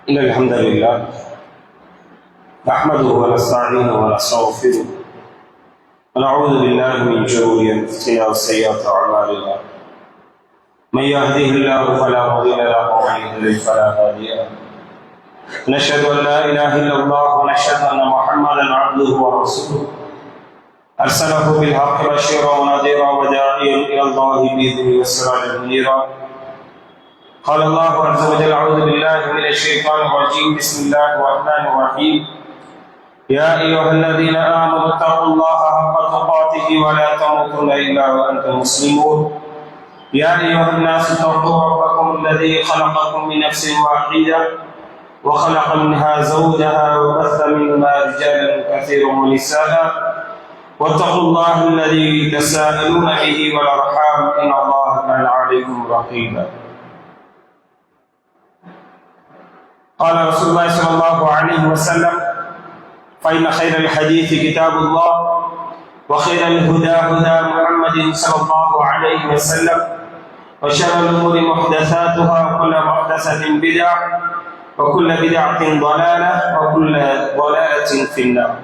إن الحمد لله نحمده ونستعينه ونستغفره ونعوذ بالله من شرور أنفسنا وسيئات أعمالنا من يهده الله فلا مضل له ومن يضلل فلا هادي له نشهد أن لا إله إلا الله ونشهد أن محمدا عبده ورسوله أرسله بالحق بشيرا ونذيرا وداعيا إلى الله بإذنه وسراجا منيرا قال الله عز وجل أعوذ بالله من الشيطان الرجيم بسم الله الرحمن الرحيم يا أيها الذين آمنوا اتقوا الله حق تقاته ولا تموتن إلا وأنتم مسلمون يا أيها الناس اتقوا ربكم الذي خلقكم من نفس واحدة وخلق منها زوجها وبث منهما رجالا كثيرا ونساء واتقوا الله الذي تساءلون به والأرحام إن الله كان عليكم رقيبا قال رسول الله صلى الله عليه وسلم فإن خير الحديث كتاب الله وخير الهدى هدى محمد صلى الله عليه وسلم وشر الأمور محدثاتها وكل محدثة بدعة وكل بدعة ضلالة وكل ضلالة في النار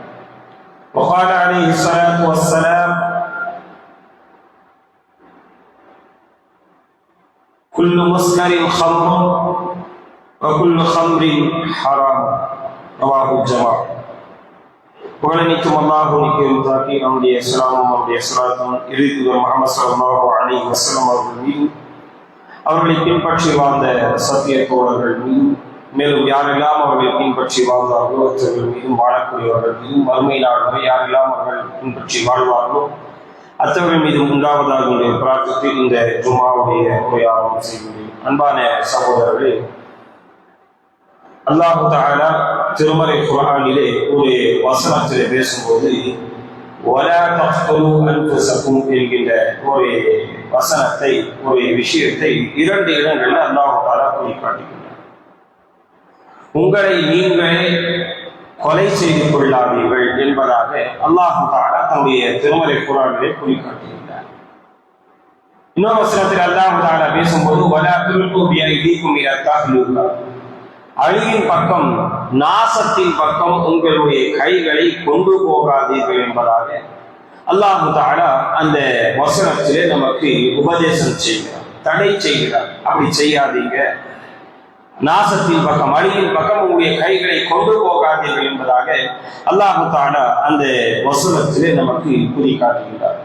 وقال عليه الصلاة والسلام كل مسكر خمر وكل خمر حرام رواه الجماعة புகழனைக்கும் அல்லாஹ்வுக்கு உரித்தாக்கி நம்முடைய ஸலாமும் நம்முடைய ஸலாத்தும் இறுதிதூதர் முஹம்மது ஸல்லல்லாஹு அலைஹி வஸல்லம் அவர்கள் மீது அவர்களை பின்பற்றி வாழ்ந்த சத்திய தோழர்கள் மீதும் மேலும் யாரெல்லாம் அவர்களை பின்பற்றி வாழ்ந்தார்களோ அவர்கள் மீதும் வாழக்கூடியவர்கள் மீதும் மறுமை நாள் வரை யாரெல்லாம் அவர்கள் பின்பற்றி வாழ்வார்களோ அத்தவர்கள் மீதும் உண்டாவதாக பிரார்த்தத்தில் இந்த ஜும்மாவுடைய உரையாடல் செய்கிறேன். அன்பான சகோதரர்களே, அல்லாஹ் தஆலா திருமறை குர்ஆனிலே ஒரு வசனத்திலே பேசும்போது வலா தக்துலு அன்ஃபுஸக்கும் என்கின்ற ஒரு வசனத்தை, ஒரு விஷயத்தை இரண்டு இடங்களில் அல்லாஹ் தஆலா குறிப்பிடுகிறார். உங்களை நீங்களே கொலை செய்து கொள்ளாதீர்கள் என்பதாக அல்லாஹ் தஆலா தன்னுடைய திருமறை குர்ஆனிலே குறிப்பிடுகிறார். இன்னொரு வசனத்தில் அல்லாஹ் தஆலா பேசும்போது வலா துல்கு பிஐதீக்கும் இலா தஹ்லுகா, அழிவின் பக்கம், நாசத்தின் பக்கம் உங்களுடைய கைகளை கொண்டு போகாதீர்கள் என்பதாக அல்லாஹ் தஆலா அந்த வசனத்திலே நமக்கு உபதேசம் செய்கிறார், தடை செய்கிறார். அப்படி செய்யாதீங்க, நாசத்தின் பக்கம், அழிவின் பக்கம் உங்களுடைய கைகளை கொண்டு போகாதீர்கள் என்பதாக அல்லாஹ் தஆலா அந்த வசனத்திலே நமக்கு குறிக்காட்டுகிறார்.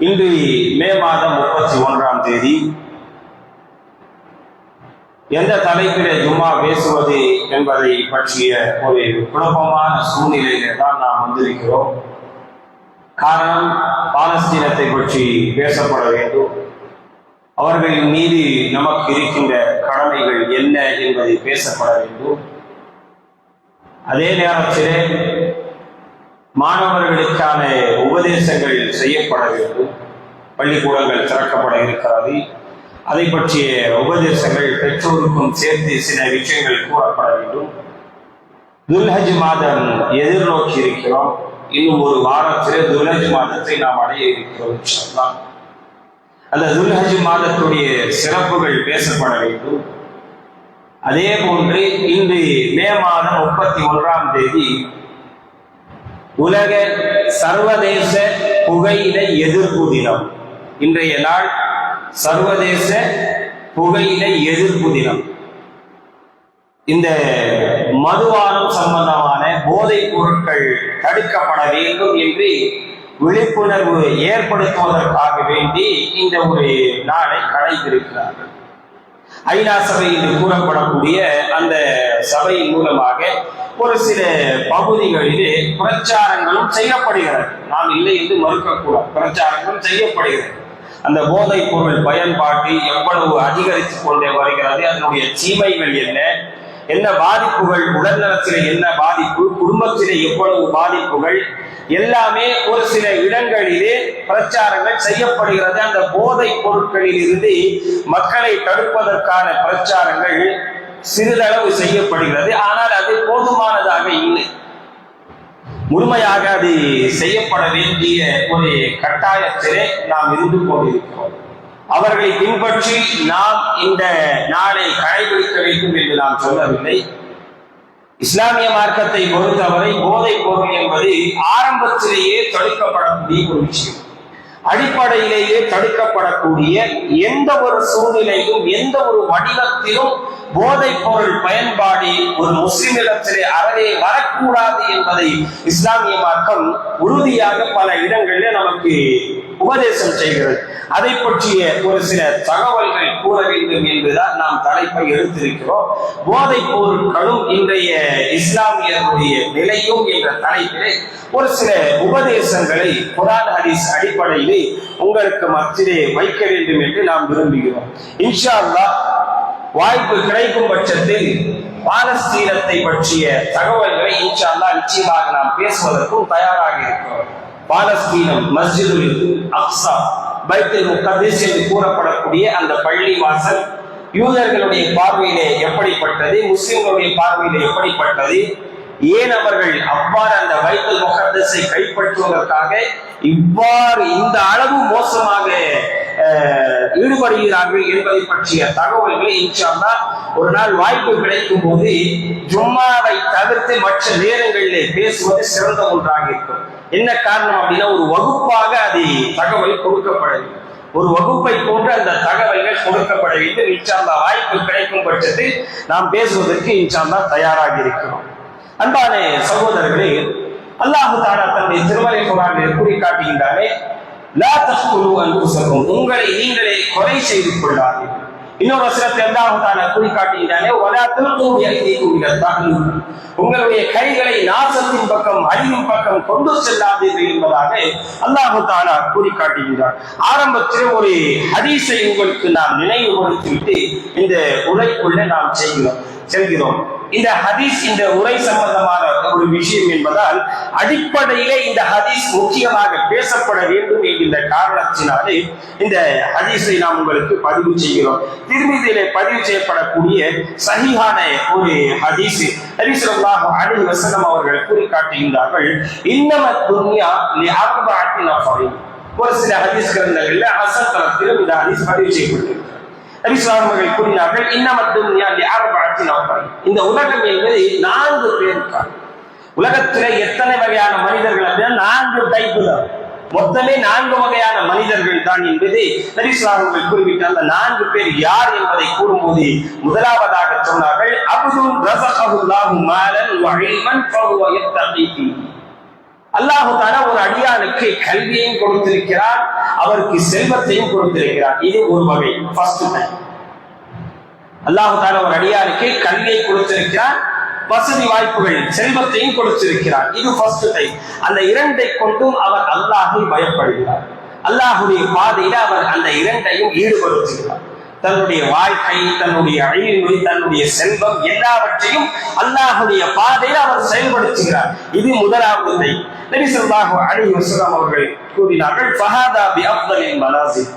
இன்று மே மாதம் 31ஆம் தேதி எந்த தலைப்பிலே ஜும்மா பேசுவது என்பதை பற்றிய ஒரு குழப்பமான சூழ்நிலையிலே தான் நாம் வந்திருக்கிறோம். காரணம், பாலஸ்தீனத்தை பற்றி பேசப்பட வேண்டும், அவர்களின் மீது நமக்கு இருக்கின்ற கடமைகள் என்ன என்பதை பேசப்பட வேண்டும். அதே நேரத்திலே மாணவர்களுக்கான உபதேசங்கள் செய்யப்பட வேண்டும். பள்ளிக்கூடங்கள் திறக்கப்பட இருக்கிறது, அதை பற்றிய உபதேசங்கள் பெற்றோருக்கும் சேர்த்து சில விஷயங்கள் கூறப்பட வேண்டும். துல்ஹஜ் மாதம் எதிர்நோக்கி இருக்கிறோம். இன்னும் ஒரு வாரத்திலே துல்ஹஜ் மாதத்தை நாம் அடைய இருக்கிறோம். இன்ஷாஅல்லாஹ் அந்த துல்ஹஜ் மாதத்துடைய சிறப்புகள் பேசப்பட வேண்டும். அதே போன்று இன்று மே மாதம் 31ஆம் தேதி உலக சர்வதேச புகையிலை எதிர்ப்பு தினம். இன்றைய நாள் சர்வதேச புகையிலை எதிர்ப்பு தினம். இந்த மதுபானம் சம்பந்தமான போதைப் பொருட்கள் தடுக்கப்பட வேண்டும் என்று விழிப்புணர்வு ஏற்படுத்துவதற்காக வேண்டி இந்த ஒரு நாளை கடைபிடிக்கிறார்கள். ஐநா சபையில் கூறப்படக்கூடிய அந்த சபையின் மூலமாக ஒரு சில பகுதிகளிலே பிரச்சாரங்களும் செய்யப்படுகிறது. நாம் இல்லை என்று மறுக்கக்கூடாது, பிரச்சாரங்களும் செய்யப்படுகிறது. அந்த போதைப் பொருள் பயன்பாட்டு எவ்வளவு அதிகரித்துக் கொண்டே வருகிறது, அதனுடைய தீமைகள் என்ன, என்ன பாதிப்புகள், உடல் நலத்திலே என்ன பாதிப்பு, குடும்பத்திலே எவ்வளவு பாதிப்புகள், எல்லாமே ஒரு சில இடங்களிலே பிரச்சாரங்கள் செய்யப்படுகிறது. அந்த போதைப் பொருட்களில் இருந்து மக்களை தடுப்பதற்கான பிரச்சாரங்கள் சிறிதளவு செய்யப்படுகிறது. ஆனால் அது போதுமானதாக இல்லை. முழுமையாக அது செய்யப்பட வேண்டிய ஒரு கட்டாயத்திலே நாம் இருந்து கொண்டிருக்கிறோம். அவர்களை பின்பற்றி நாம் இந்த நாளை கடைபிடிக்க வேண்டும் என்று நாம் சொல்லவில்லை. இஸ்லாமிய மார்க்கத்தை பொறுத்தவரை போதைப் பொருள் என்பது ஆரம்பத்திலேயே தடுக்கப்படக்கூடிய ஒரு விஷயம். அடிப்படையிலேயே தடுக்கப்படக்கூடிய எந்த ஒரு சூழ்நிலையிலும் எந்த ஒரு வடிவத்திலும் போதைப் பொருள் பயன்பாடு ஒரு முஸ்லிமிடத்திலே அறவே வரக்கூடாது என்பதை இஸ்லாமிய மார்க்கம் உறுதியாக பல இடங்களில் நமக்கு உபதேசம் செய்கிறது. அதை பற்றிய ஒரு சில தகவல்கள் கூற வேண்டும் என்றுதான் நாம் தலைப்பை எடுத்திருக்கிறோம். போதைப் பொருட்களும் இன்றைய இஸ்லாமியருடைய நிலையும் என்ற தலைப்பிலே ஒரு சில உபதேசங்களை குர்ஆன் ஹதீஸ் அடிப்படையிலே உங்களுக்கு மத்தியிலே வைக்க வேண்டும் என்று நாம் விரும்புகிறோம். இன்ஷா அல்லாஹ் வாய்ப்பு கிடைக்கும் பட்சத்தில் பாலஸ்தீனத்தை பற்றிய தகவல்களை இன்ஷா அல்லாஹ் நிச்சயமாக நாம் பேசுவதற்கும் தயாராக இருக்கிறோம். பாலஸ்தீனம், மஸ்ஜிதுல் அக்ஸா, பைத்துல் முகத்தஸ் என்று கூறப்படக்கூடிய அந்த பள்ளி வாசல் யூதர்களுடைய பார்வையிலே எப்படிப்பட்டது, முஸ்லிம்களுடைய பார்வையிலே எப்படிப்பட்டது, ஏன் அவர்கள் அவ்வாறு அந்த பைத்துல் முகத்தஸை கைப்பற்றுவதற்காக இவ்வாறு இந்த அளவு மோசமாக ஈடுபடுகிறார்கள் என்பதை பற்றிய தகவல்களை இன்ஷா அல்லாஹ் ஒரு நாள் வாய்ப்பு கிடைக்கும் போது ஜும்மாவை தவிர்த்து மற்ற நேரங்களிலே பேசுவது சிறந்த ஒன்றாக இருக்கும். என்ன காரணம் அப்படின்னா, ஒரு வகுப்பாக அது தகவல் கொடுக்கப்பட வேண்டும். ஒரு வகுப்பை போன்று அந்த தகவல்கள் கொடுக்கப்பட வேண்டும். இன்ஷா அல்லாஹ் வாய்ப்பு கிடைக்கும் பட்சத்தில் நாம் பேசுவதற்கு இன்ஷா அல்லாஹ் தயாராக இருக்கிறோம். அன்பான சகோதரர்களே, அல்லாஹ் தஆலா தன்னுடைய திருமறை குர்ஆனில் கூறி காட்டுகின்றாரே, லா தக்துலு அன்ஃபுஸக்கும், உங்களை நீங்களே கொலை செய்து கொள்ளாதீர்கள். இன்னொரு வசனத்தில் அல்லாஹ் தஆலா கூறி காட்டுகின்றாரே, வலா துல்கு பியைதிக்கும் இலா தஹ்லுக், உங்களுடைய கைகளை நாசத்தின் பக்கம் அழிவின் பக்கம் கொண்டு செல்லாதீர்கள் என்பதாக அல்லாஹ் தஆலா கூறி காட்டுகின்றார். ஆரம்பத்தில் ஒரு ஹதீஸை உங்களுக்கு நாம் நினைவுபடுத்திவிட்டு இந்த உரைக்குள்ளே நாம் செல்கிறோம். இந்த ஹதீஸ், இந்த உரை சம்பந்தமான ஒரு விஷயம் என்பதால் அடிப்படையிலே இந்த ஹதீஸ் முக்கியமாக பேசப்பட வேண்டும் என்கின்ற காரணத்தினாலே இந்த ஹதீஸை நாம் உங்களுக்கு பதிவு செய்கிறோம். திர்மிதியிலே பதிவு செய்யப்படக்கூடிய சஹீஹான ஒரு ஹதீஸ். நபி ஸல்லல்லாஹு அலைஹி வஸல்லம் அவர்கள் கூறி காட்டுகின்றார்கள், இன்னமத் துன்யா லிஅர்பஅத்தி நஃபரின். ஒரு சில ஹதீஸ் கிரந்தங்களில் ஹஸன் தரத்திலும் இந்த ஹதீஸ் பதிவு செய்யப்பட்டிருக்கிறது. நபி ஸல்லல்லாஹு அலைஹி வஸல்லம் கூறினார்கள், இன்னமத் துன்யா லிஅர்பஅத்தி நஃபரின். இந்த உலகம் என்பது 4 பேருக்காக. உலகத்திலே எத்தனை வகையான மனிதர்கள் அப்படின்னா 4 டைப் தான். மொத்தமே 4 வகையான மனிதர்கள் தான் என்பது நபி ஸல்லல்லாஹு அலைஹி வஸல்லம் குறிப்பிட்ட அந்த 4 பேர் யார் என்பதை கூறும்போது முதலாவதாக சொன்னார்கள், அப்துல் ரஸகஹுல்லாஹு மாலன் வ இல்மன் ஃபஹுவ யத்தகி ஃபீஹி. அல்லாஹ் தஆலா ஒரு அடியானுக்கு கல்வியையும் கொடுத்திருக்கிறார், அவருக்கு செல்வத்தையும் கொடுத்திருக்கிறார். இது ஒரு வகை, ஃபர்ஸ்ட் டைப். அல்லாஹ் தஆலா ஒரு அடியானுக்கு கல்வியை கொடுத்திருக்கிறார், வசதி வாய்ப்புகள் செல்வத்தையும் கொடுத்திருக்கிறார். இது ஃபர்ஸ்ட் டைப். அந்த 2ஐ கொண்டும் அவர் அல்லாஹ்வை பயப்படுகிறார். அல்லாஹ்வுடைய பாதையில அவர் அந்த 2ஐயும் ஈடுபடுத்துகிறார். தன்னுடைய வாழ்க்கை, தன்னுடைய அழிவு, தன்னுடைய செல்வம் எல்லாவற்றையும் அல்லாஹ்வுடைய பாதையில அவர் செயல்படுத்துகிறார். இது முதலாவது டைப். நபி ஸல்லல்லாஹு அலைஹி வஸல்லம் அவர்கள் கூறினார்கள், ஃபஹாதா பி அஃதலில் மனாசில்,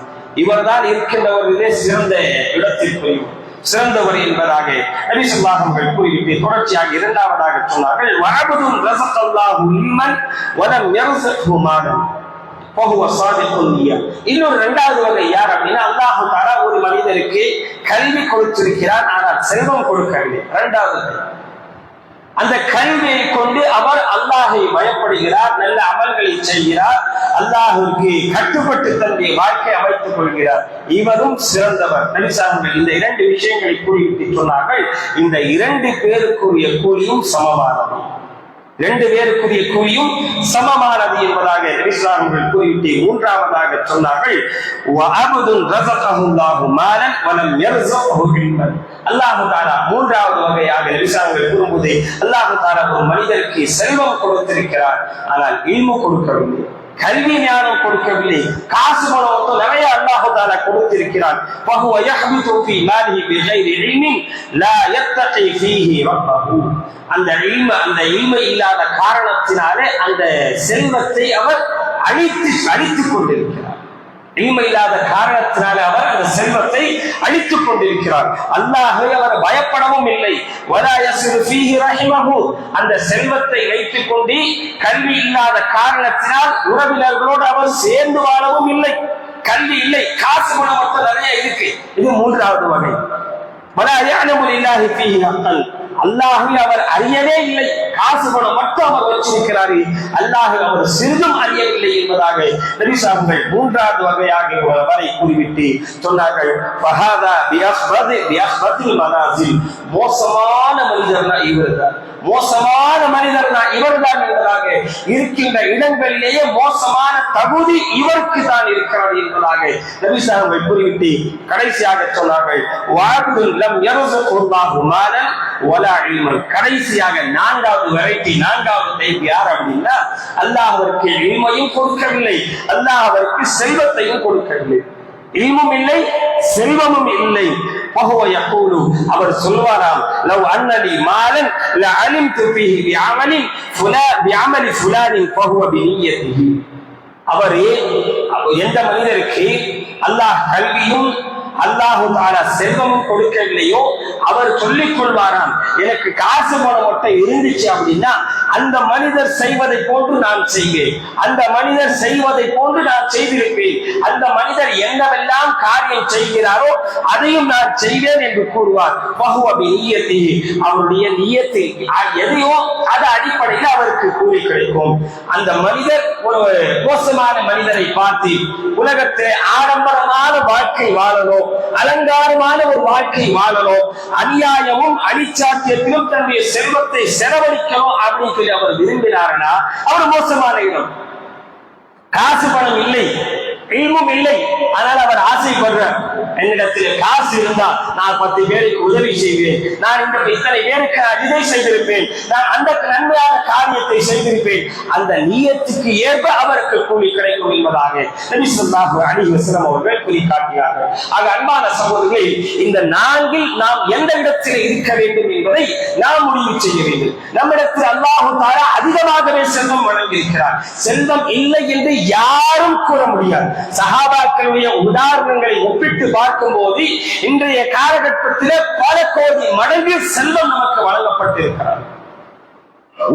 இவர்தான் இருக்கின்றவர்களே சிறந்த இடத்திற்குரியவர், சிறந்தவர் என்பதாக நபி ஸல்லல்லாஹு அலைஹி வஸல்லம் கூறிவிட்டு தொடர்ச்சியாக இரண்டாவதாக சொன்னார்கள், வஅபதுன் ரஸகல்லாஹு இல்மன் வலம் யர்ஸஹு மாலன் ஃபஹுவ ஸாதிகுன் நிய்யா. இன்னொரு 2வது வகை யார் அப்படின்னா, அல்லாஹ் தஆலா ஒரு மனிதருக்கு கல்வி கொடுத்திருக்கிறார், ஆனால் செல்வம் கொடுக்கவில்லை. 2வது அந்த கல்வியை கொண்டு அவர் அல்லாஹை பயப்படுகிறார், நல்ல அமல்களை செய்கிறார், அல்லாஹுக்கு கட்டுப்பட்டு தன்னுடைய வாழ்க்கை அமைத்துக் கொள்கிறார். இவரும் சிறந்தவர். நபி ஸல்லல்லாஹு அலைஹி வஸல்லம் இந்த 2 விஷயங்களை கூறிவிட்டு சொன்னார்கள், இந்த 2 பேருக்குரிய கூலியும் சமமானது. 2 பேருக்குரிய கூலியும் சமமானது என்பதாக நபி ஸல்லல்லாஹு அலைஹி வஸல்லம் கூறிவிட்டு மூன்றாவதாக சொன்னார்கள், வஅபதுன் ரஸகஹுல்லாஹு மாலன் வலம் யர்ஸஹு இல்மன். அல்லாஹ் தஆலா மூன்றாவது வகையாக நபி ஸல்லல்லாஹு அலைஹி வஸல்லம் கூறும்போது, அல்லாஹ் தஆலா ஒரு மனிதருக்கு செல்வம் கொடுத்திருக்கிறார், ஆனால் இல்மு கொடுக்கவில்லை, கல்வி ஞானம் கொடுக்கவில்லை, காசு பணம் நிறைய அல்லாஹ் தஆலா கொடுத்திருக்கிறார். ஃபஹுவ யஹ்பிது ஃபீ மாலிஹி பிகைரி இல்மின் லா யத்தகி ஃபீஹி ரப்பஹு. அந்த இல்மு இல்லாத காரணத்தினாலே அந்த செல்வத்தை அவர் அழித்துக் கொண்டிருக்கிறார். இல்மு இல்லாத காரணத்தினால அவர் அந்த செல்வத்தை அழித்துக் கொண்டிருக்கிறார். அல்லாஹ்வை அவர் பயப்படவும் இல்லை. வலா யஸ்ரு ஃபீஹி ரஹிமஹு. அந்த செல்வத்தை வைத்துக் கொண்டு கல்வி இல்லாத காரணத்தினால் உறவினர்களோடு அவர் சேர்ந்து வாழவும் இல்லை. கல்வி இல்லை, காசு பணம் மட்டும் நிறைய இருக்கு. இது மூன்றாவது வகை. வலா யஅலமு லில்லாஹி ஃபீஹி ஹக்கன். அல்லாஹை அவர் அறியவே இல்லை, காசு பணம் மட்டும் அவர் வச்சிருக்கிறாரு, அல்லாஹை அவர் சிறிதும் அறியவில்லை என்பதாக நபி ஸல்லல்லாஹு மூன்றாவது வகையாக வரை கூறிவிட்டு சொன்னார்கள், மோசமான மனிதர்னா இவர்தான், மோசமான மனிதர்னா இவர்தான் என்பதாக இருக்கின்ற இடங்களிலேயே மோசமான தகுதி இவருக்கு தான் இருக்கிறது என்பதாக நபி ஸல்லல்லாஹு கூறிவிட்டு கடைசியாக சொன்னார்கள், கடைசியாக நான்காவது வெரைட்டி, நான்காவது டைப் யார் அப்படின்னா, அல்லாஹ் அவருக்கு இல்மையும் கொடுக்கவில்லை, அல்லாஹ் அவருக்கு செல்வத்தையும் கொடுக்கவில்லை, இல்மும் இல்லை செல்வமும் இல்லை. அவர் சொல்வாராம், லவ் அன்னலி மாலன் லஅலிம்து ஃபீஹி பிஅமலி ஃபுலானின் ஃபஹுவ பினிய்யதிஹி. அவர் எந்த மனிதருக்கு அல்லாஹ் கல்வியும் அல்லாஹு தஆலா செல்வமும் கொடுக்கவில்லையோ அவர் சொல்லிக் கொள்வாராம், எனக்கு காசு பணம் மட்டும் இருந்துச்சு அப்படின்னா அந்த மனிதர் செய்வதை போன்று நான் செய்வேன், அந்த மனிதர் செய்வதை போன்று நான் செய்திருப்பேன், அந்த மனிதர் என்னவெல்லாம் காரியம் செய்கிறாரோ அதையும் நான் செய்வேன் என்று கூறுவார். அவருடைய நியத்து எதையோ அது அடிப்படையில் அவருக்கு கூலி கிடைக்கும். அந்த மனிதர் ஒரு மோசமான மனிதரை பார்த்து உலகத்திலே ஆடம்பரமான வாழ்க்கை வாழணும், அலங்காரமான ஒரு வாழ்க்கை வாழணும், அநியாயமும் அடிச்சாட்டியத்திலும் தன்னுடைய செல்வத்தை செலவழிக்கணும் அப்படின்னு சொல்லி அவர் விரும்பினார்னா அவர் மோசமான இடம். காசு பணம் இல்லை, இல்மும் இல்லை, ஆனால் அவர் ஆசைப்படுறார், என்னிடத்தில் காசு இருந்தால் நான் 10 பேருக்கு உதவி செய்வேன், நான் இத்தனை பேருக்கு இதை செய்திருப்பேன், நான் அந்த நன்மையான காரியத்தை செய்திருப்பேன், அந்த நியத்துக்கு ஏற்ப அவருக்கு கூலி கிடைக்கும் என்பதாக நபி ஸல்லல்லாஹு அலைஹி வஸல்லம் அவர்கள் கூறி காட்டினார்கள். ஆக அன்பான சகோதரர்களே, இந்த நான்கில் நாம் எந்த இடத்தில் இருக்க வேண்டும் என்பதை நாம் முடிவு செய்ய வேண்டும். நம்மிடத்தில் அல்லாஹ் தஆலா அதிகமாகவே செல்வம் வழங்கியிருக்கிறார், செல்வம் இல்லை என்று யாரும் கூற முடியாது. சஹாபாக்களுடைய உதாரணங்களை ஒப்பிட்டு பார்க்கும் போது இன்றைய காலகட்டத்திலே பல கோடி மடங்கு செல்வம் நமக்கு வழங்கப்பட்டிருக்கிறது.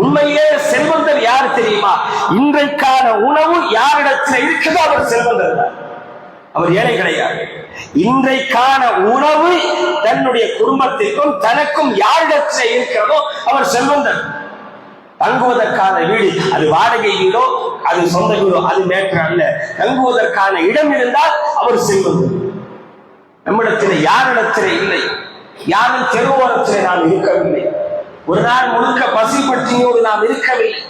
உண்மையிலே செல்வந்தர் யார் தெரியுமா? இன்றைக்கான உணவு யாரிடத்தில் இருக்கிறதோ அவர் செல்வந்தர் தான், அவர் ஏழை கிடையாது. இன்றைக்கான உணவு தன்னுடைய குடும்பத்திற்கும் தனக்கும் யாரிடத்தில் இருக்கிறதோ அவர் செல்வந்தர். தங்குவதற்கான வீடு, அது வாடகை வீடோ அது சொந்த வீடோ அது மேற்று அல்ல, தங்குவதற்கான இடம் இருந்தால் அவர் செல்வந்தர். நம்மிடத்தில் யாரிடத்திலே இல்லை, யாரும் தெருவோரத்திலே நாம் இருக்கவில்லை, ஒரு நாள் முழுக்க பசி பட்டினியோடு நாம் இருக்கவில்லை.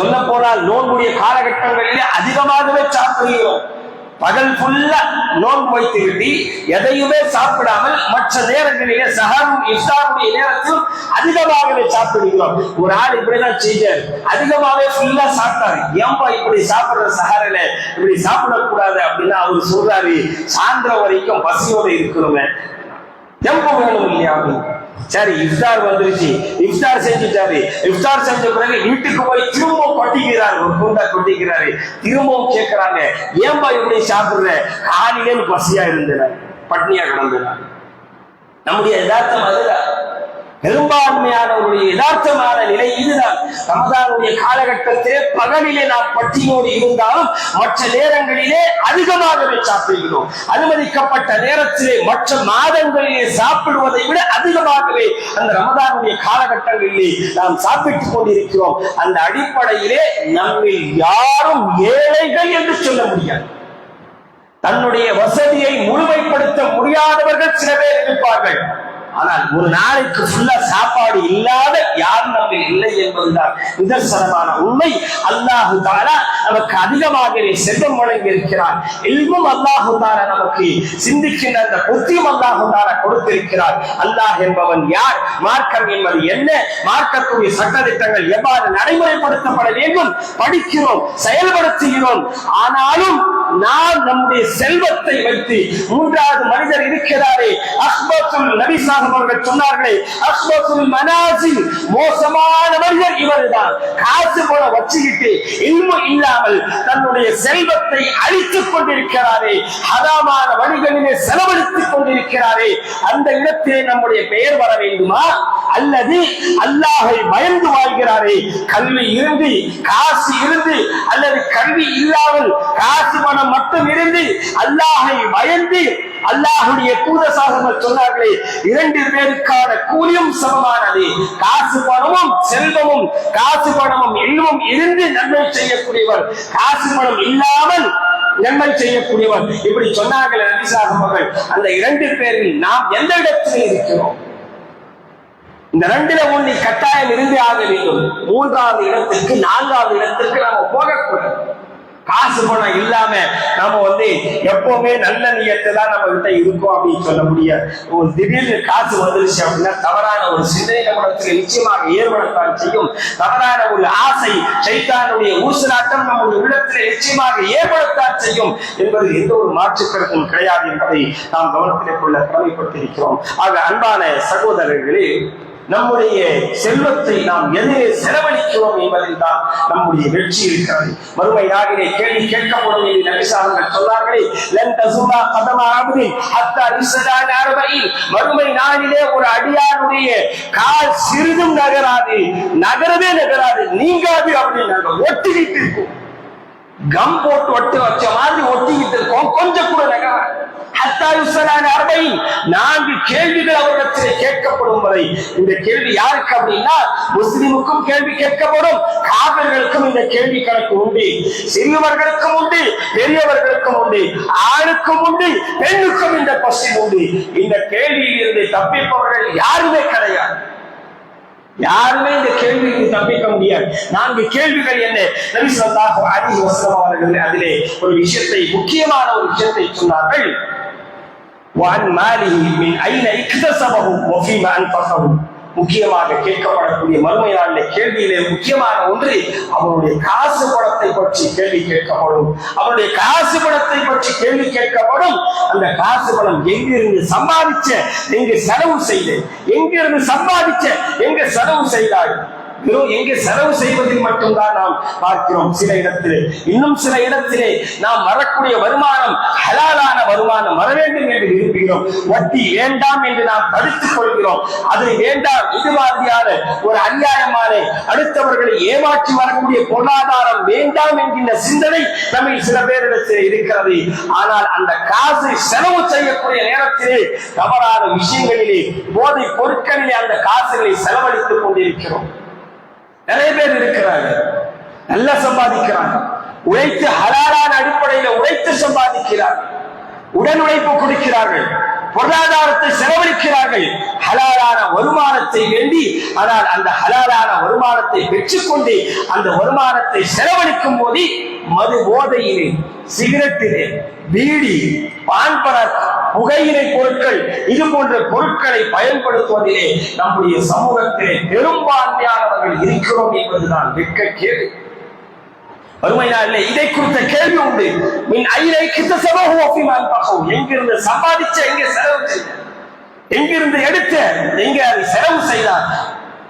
சொல்ல போனால் நோன்புடைய காலகட்டங்களிலே அதிகமாகவே சாப்பிடுகிறோம். பகல் ஃபுல்லா நோன்பு வைத்து விட்டு எதையுமே சாப்பிடாமல் மற்ற நேரங்களிலே சஹரும் இஃப்தாருடைய நேரத்தில் அதிகமாகவே சாப்பிடுகிறோம். ஒரு ஆள் இப்படிதான் செய்தார், அதிகமாகவே ஃபுல்லா சாப்பிட்டாரு. ஏன்பா இப்படி சாப்பிடுற சஹரில இப்படி சாப்பிடக்கூடாது அப்படின்னா அவர் சொல்றாரு, சாயந்தரம் வரைக்கும் பசியோட இருக்கிறோமே, எம்ப வேணும் இல்லையா அப்படின்னு. சரி, இஃப்தார் வந்துருச்சு, இஃப்தார் செஞ்சுட்டாரு, இஃப்தார் செஞ்ச பிறகு வீட்டுக்கு போய் திரும்பவும் கொட்டிக்கிறாரு, ஒரு கூண்டா கொட்டிக்கிறாரு, திரும்பவும் கேட்கிறாங்க, ஏன்பா இப்படி சாப்பிடுற? காலையில பசியா இருந்தேன், பட்னியா கிடந்தேன். நம்முடைய யதார்த்தம் அதுதான், பெரும்பான்மையானவருடைய யதார்த்தமான நிலை இதுதான். ரமதானுடைய காலகட்டத்திலே பகலிலே நாம் பட்டியோடு இருந்தாலும் மற்ற நேரங்களிலே அதிகமாகவே சாப்பிடுகிறோம். அனுமதிக்கப்பட்ட நேரத்திலே மற்ற மாதங்களிலே சாப்பிடுவதை விட அதிகமாகவே அந்த ரமதானுடைய காலகட்டங்களிலே நாம் சாப்பிட்டுக் கொண்டிருக்கிறோம். அந்த அடிப்படையிலே நம்மில் யாரும் ஏழைகள் என்று சொல்ல முடியாது. தன்னுடைய வசதியை முழுமைப்படுத்த முடியாதவர்கள் சில பேர் இருப்பார்கள். ஆனால் ஒரு நாளைக்கு ஃபுல்லா சாப்பாடு இல்லாத யாரும் நம்ம இல்லை என்பதுதான் நிதர்சனமான உண்மை. அல்லாஹு தஆலா நமக்கு அதிகமாக செல்வம் வழங்கி இருக்கிறார். இல்மும் அல்லாஹு தஆலா நமக்கு சிந்திக்கின்ற அந்த புத்தியும் அல்லாஹு தஆலா கொடுத்திருக்கிறார். அல்லாஹ் என்பவன் யார், மார்க்கம் என்பது என்ன, மார்க்கத்துடைய சட்டதிட்டங்கள் எவ்வாறு நடைமுறைப்படுத்தப்பட வேண்டும் படிக்கிறோம், செயல்படுத்துகிறோம். ஆனாலும் நாம் நம்முடைய செல்வத்தை வைத்து மூன்றாவது மனிதர் இருக்கிறாரே, அஹ்பத்துல் நபி அவர்கள் சொன்னார்களே, அஹ்பத்துல் மனாசில், மோசமான மனிதர் இவர்தான். காசு போல வச்சுக்கிட்டு இல்மு இல்லாமல் தன்னுடைய செல்வத்தை அழித்துக் கொண்டிருக்கிறாரே, ஹராமான வழிகளிலே செலவழித்துக் கொண்டிருக்கிறாரே, அந்த இடத்திலே நம்முடைய பெயர் வர வேண்டுமா? அல்லது அல்லாஹை பயந்து வாழ்கிறாரே, கல்வி இருந்து காசு இருந்து, அல்லது கல்வி இல்லாமல் காசு பணம் மட்டும் இருந்து அல்லாஹை பயந்து அல்லாஹ்வுடைய தூதர் சொன்னார்களே, 2 பேருக்கான கூலியும் சமமானது. காசு பணமும் செல்வமும், காசு பணமும் எல்லும் இருந்து நன்மை செய்யக்கூடியவர், காசு பணம் இல்லாமல் நன்மை செய்யக்கூடியவர். இப்படி சொன்னார்கள் நபி ஸல்லல்லாஹு அலைஹி வஸல்லம். அந்த 2 பேரில் நாம் எந்த இடத்தில் இருக்கிறோம்? இந்த 2ல ஒண்ணு கட்டாயம் இருந்தே ஆக வேண்டும். 3வது இடத்திற்கு 4வது இடத்திற்கு நாம போகக்கூடாது. காசு பணம் இல்லாம நாம எப்பவுமே நல்ல நியத்தை தான் நம்ம கிட்ட இருக்கும் அப்படின்னு சொல்ல முடியாது. ஒரு திடீர்னு காசு வந்துருச்சு அப்படின்னா தவறான ஒரு சிந்தனை நம்மிடத்தில் நிச்சயமாக ஏற்படத்தான் செய்யும். தவறான ஒரு ஆசை, சைத்தானுடைய ஊசலாட்டம் நம்முடைய உள்ளத்தில் நிச்சயமாக ஏற்படத்தான் செய்யும் என்பது எந்த ஒரு மாற்று கருத்தும் கிடையாது என்பதை நாம் கவனத்திலே கொள்ள கடமைப்பட்டிருக்கிறோம். ஆக அன்பான சகோதரர்களே, நம்முடைய செல்வத்தை நாம் எதிரே செலவழிக்கிறோம் என்பதில் தான் நம்முடைய வெற்றி இருக்கிறது. மறுமை நாளிலே கேள்வி கேட்கப்படும் என்று நபி ஸல்லல்லாஹு அலைஹி வஸல்லம் சொன்னார்களே, லன் தஸூலா கதம அப்தின் ஹத்தா யுஸ்அல அன் 40. மறுமை நாளிலே ஒரு அடியானுடைய கால் சிறிதும் நகராது, நகரவே நகராது, நீங்காது அப்படின்னு ஒட்டிக்கிட்டு இருக்கும். கம் போட்டு ஒட்டி வச்ச மாதிரி ஒட்டிக்கிட்டு இருக்கும், கொஞ்சம் கூட நகராது. ஹத்தா யுஸ்அல அன் 40. 4 கேள்விகள் அவரிடத்தில் கேட்கப்படும் வரை. இந்த கேள்வி யாருக்கு அப்படின்னா, முஸ்லிமுக்கும் கேள்வி கேட்கப்படும், காபிர்களுக்கும் இந்த கேள்வி கணக்கு உண்டு, சிறியவர்களுக்கும் உண்டு, பெரியவர்களுக்கும் உண்டு, ஆணுக்கும் உண்டு, பெண்ணுக்கும் இந்த கொஸ்டின் உண்டு. இந்த கேள்வியில் இருந்து தப்பிப்பவர்கள் யாருமே கிடையாது. யாருமே இந்த கேள்விக்கு தப்பிக்க முடியாது. 4 கேள்விகள் என்ன? நபி ஸல்லல்லாஹு அலைஹி வஸல்லம் அவர்கள் அதிலே ஒரு விஷயத்தை, முக்கியமான ஒரு விஷயத்தை சொன்னார்கள். وعن ماله من أين اكتسبه وفيما أنفقه. முக்கியமாக கேட்கப்படக்கூடிய மறுமை நாளிலே கேள்வியிலே முக்கியமான ஒன்று, அவருடைய காசு பணத்தை பற்றி கேள்வி கேட்கப்படும். அவருடைய காசு பணத்தை பற்றி கேள்வி கேட்கப்படும். அந்த காசு பணம் எங்கிருந்து சம்பாதிச்ச, எங்க செலவு செய்த, எங்கிருந்து சம்பாதிச்ச, எங்க செலவு செய்தாய். எங்கே செலவு செய்வதில் மட்டும்தான் நாம் பார்க்கிறோம் சில இடத்திலே. இன்னும் சில இடத்திலே நாம் வரக்கூடிய வருமானம் ஹலாலான வருமானம் வர வேண்டும் என்று விரும்புகிறோம். வட்டி வேண்டாம் என்று நாம் தடுத்துக் கொள்கிறோம். அது வேண்டாம், இது மாதிரியான ஒரு அநியாயமான, அடுத்தவர்களை ஏமாற்றி வரக்கூடிய பொருளாதாரம் வேண்டாம் என்கின்ற சிந்தனை நம்ம சில பேரிடத்தில் இருக்கிறது. ஆனால் அந்த காசை செலவு செய்யக்கூடிய நேரத்திலே தவறான விஷயங்களிலே, போதை பொருட்களிலே அந்த காசுகளை செலவழித்துக் கொண்டிருக்கிறோம். நிறைய பேர் இருக்கிறாங்க, நல்லா சம்பாதிக்கிறாங்க, உழைத்து ஹலாலான அடிப்படையில் உழைத்து சம்பாதிக்கிறார்கள், உடல் உழைப்பு கொடுக்கிறார்கள், பொருளாதாரத்தை செலவழிக்கிறார்கள், ஹலாலான வருமானத்தை வேண்டி. ஆனால் அந்த ஹலாலான வருமானத்தை பெற்றுக்கொண்டு அந்த வருமானத்தை செலவழிக்கும் போது மது போதையிலே, சிகரெட்டிலே, பீடி, பான்பராக், புகையிலை பொருட்கள், இது போன்ற பொருட்களை பயன்படுத்துவதிலே நம்முடைய சமூகத்திலே பெரும்பான்மையானவர்கள் இருக்கிறோம் என்பதுதான் வெட்கக்கேடு. வறுமை நாளிலே இதை குறித்த கேள்வி உண்டு. மின் ஐனை கித்தஸபஹு வஃபீமா அன்ஃபகஹு. எங்கிருந்து சம்பாதிச்ச, எங்கே செலவு செய்த, எங்கிருந்து எடுத்த, எங்கே அதை செலவு செய்தார்.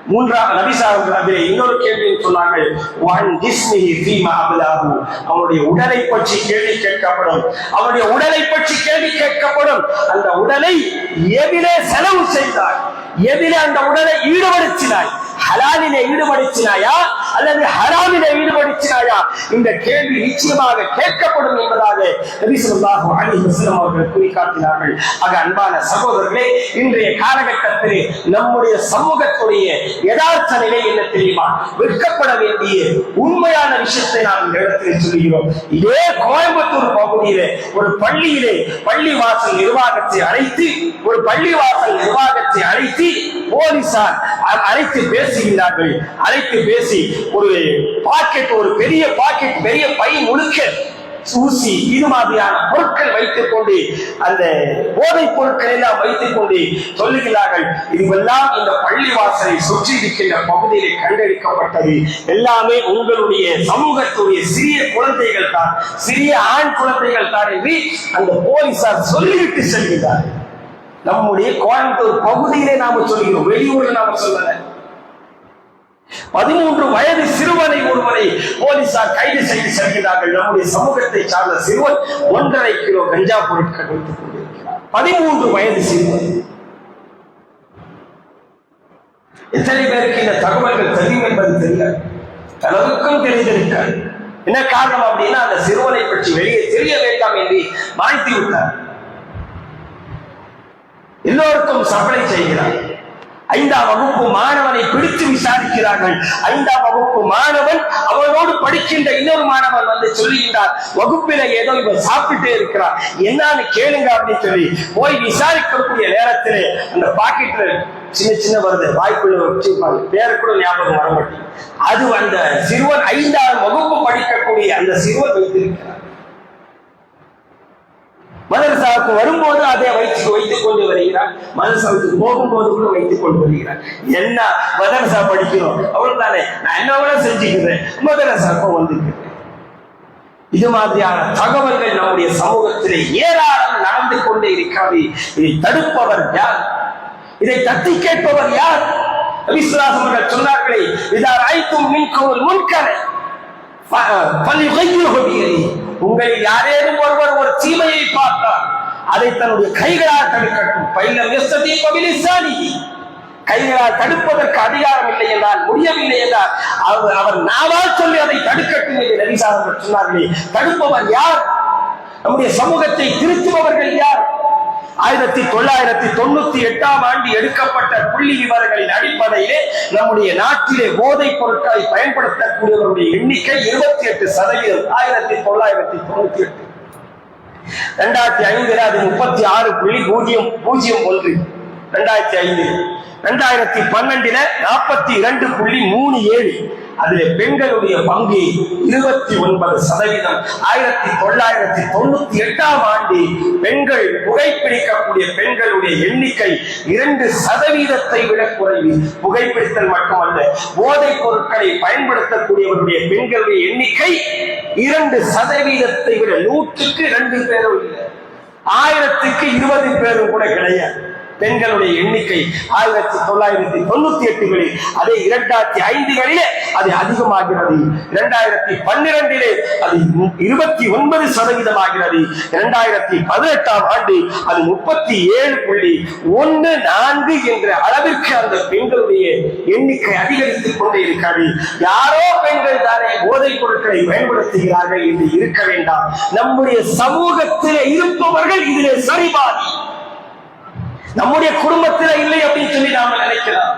3வது நபி ஸல்லல்லாஹு அலைஹி வஸல்லம் இன்னொரு கேள்வியை சொன்னார்கள். வன் ஜிஸ்மிஹி ஃபீமா அப்லாஹு. அவருடைய உடலை பற்றி கேள்வி கேட்கப்படும். அவருடைய உடலை பற்றி கேள்வி கேட்கப்படும். அந்த உடலை எதிலே செலவு செய்தார், எதிலே அந்த உடலை ஈடுபடுத்தினாய், ஹலாலிலே ஈடுபடுத்தினாயா அல்லது ஹராமிலே ஈடுபடுத்தினாயா? இந்த கேள்வி நிச்சயமாக கேட்கப்படும் என்பதாக நபி ஸல்லல்லாஹு அலைஹி வஸல்லம் அவர்கள் குறிக்காட்டினார்கள். ஆக அன்பான சகோதரர்களே, இன்றைய காலகட்டத்திலே நம்முடைய சமூகத்துடைய யதார்த்த நிலை என்ன தெரியுமா? வெட்கப்பட வேண்டிய உண்மையான விஷயத்தை நாம் இந்த இடத்தில் சொல்கிறோம். இதே கோயம்புத்தூர் பகுதியிலே ஒரு பள்ளியிலே பள்ளிவாசல் நிர்வாகத்தை அழைத்து, ஒரு பள்ளிவாசல் நிர்வாகத்தை அழைத்து போலீசார் அழைத்து பேசுகிறார்கள். அழைத்து பேசி ஒரு பாக்கெட், ஒரு பெரிய பாக்கெட், பெரிய பை முழுக்க ஊசி, இது மாதிரியான பொருட்கள் வைத்துக் கொண்டு, அந்த போதைப் பொருட்கள் எல்லாம் வைத்துக் கொண்டு சொல்லுகிறார்கள், இதுவெல்லாம் இந்த பள்ளிவாசலை சுற்றி இருக்கின்ற பகுதியிலே கண்டெடுக்கப்பட்டது. எல்லாமே உங்களுடைய சமூகத்துடைய சிறிய குழந்தைகள் தான், சிறிய ஆண் குழந்தைகள் தான் என்று அந்த போலீசார் சொல்லிவிட்டு செல்கிறார்கள். நம்முடைய கோயம்புத்தூர் பகுதியிலே நாம சொல்கிறோம், வெளியூர்ல நாம சொல்லல. 13 வயது சிறுவனை ஒருவரை போலீசார் கைது செய்து செல்கிறார்கள். நம்முடைய சமூகத்தை சார்ந்த சிறுவன் 1.5 கிலோ கஞ்சா பொருட்கள் வைத்துக் கொண்டிருக்கிறார். 13 வயது சிறுவன். எத்தனை பேருக்கு இந்த தகவல்கள் தெரியும் என்பது தெரியாது. பலருக்கும் தெரிந்திருக்காது. என்ன காரணம் அப்படின்னா, அந்த சிறுவனை பற்றி வெளியே தெரிய வேண்டாம் என்று மறைத்து விட்டார். எல்லோருக்கும் சப்ளை செய்கிறார். 5ஆம் வகுப்பு மாணவனை பிடித்து விசாரிக்கிறார்கள். 5ஆம் வகுப்பு மாணவன் அவனோடு படிக்கின்ற இன்னொரு மாணவன் வந்து சொல்லுகின்றார், வகுப்பில ஏதோ இவன் சாப்பிட்டே இருக்கிறார், என்னன்னு கேளுங்க அப்படின்னு சொல்லி போய் விசாரிக்கக்கூடிய நேரத்திலே அந்த பாக்கெட்ல சின்ன சின்ன வருது, வாய்ப்புள்ள வச்சிருப்பாங்க, பேரு கூட ஞாபகம் வர மாட்டேன். அது அந்த சிறுவன் 5ஆம் வகுப்பு படிக்கக்கூடிய அந்த சிறுவன் வைத்திருக்கிறார். மதரசாவுக்கு வரும்போது அதை வைத்துக் கொண்டு வருகிறார், மதரசாவுக்கு போகும்போது கூட வைத்துக் கொண்டு வருகிறார். என்ன மதரசா படிக்கிறோம் அவள் தானே, நான் என்ன செஞ்சுக்கிறேன், மதரசாவுக்கு வந்திருக்கிறேன். இது மாதிரியான தகவல்கள் நம்முடைய சமூகத்திலே ஏராளம் நடந்து கொண்டே இருக்கிறது. இதை தடுப்பவர் யார்? இதை தட்டி கேட்பவர் யார்? விஸ்வாசம் சொன்னார்களே, இதா ராய்த்தும் மின்கோல் முன்கரை உங்களில் யாரேனும் ஒருவர் ஒரு தீமையை பார்த்தால் அதை தன்னுடைய கைகளால் தடுக்கட்டும். கைகளால் தடுப்பதற்கு அதிகாரம் இல்லை என்றால், முடியவில்லை என்றால் அவர் நாவால் சொல்லி அதை தடுக்கட்டும் என்று நபிசார்கள் சொன்னார்களே. தடுப்பவர் யார்? நம்முடைய சமூகத்தை திருத்துபவர்கள் யார்? 1998ஆம் ஆண்டு எடுக்கப்பட்ட புள்ளி விவரங்களின் அடிப்படையிலே நம்முடைய நாட்டிலே போதைப் பொருட்களை பயன்படுத்தக்கூடியவருடைய எண்ணிக்கை 28%. 1998 2005 அது 36.001. 2005 2012 42.37. அதிலே பெண்களுடைய பங்கு 29%. 1998ஆம் ஆண்டு பெண்கள் புகைப்பிடிக்கக்கூடிய பெண்களுடைய எண்ணிக்கை 2% விட குறைவு. புகைப்பிடித்தல் மட்டுமல்ல, போதைப் பொருட்களை பயன்படுத்தக்கூடியவருடைய பெண்களுடைய எண்ணிக்கை 2% விட 100க்கு 2 பேரும் இல்லை, 1000க்கு 20 பேரும் கூட கிடையாது. பெண்களுடைய எண்ணிக்கை 1998களில், அதே 2005களிலே அது அதிகமாகிறது. 2012 அது 29% ஆகிறது. 2018ஆம் ஆண்டு அது 37.14 என்ற அளவிற்கு அந்த பெண்களுடைய எண்ணிக்கை அதிகரித்துக் கொண்டே இருக்கிறது. யாரோ பெண்கள் தானே போதைப் பொருட்களை பயன்படுத்துகிறார்கள் என்று இருக்க வேண்டாம். நம்முடைய சமூகத்திலே இருப்பவர்கள் இதிலே சரிபாதி. நம்முடைய குடும்பத்திலே இல்லை அப்படின்னு சொல்லி நாம நினைக்கலாம்,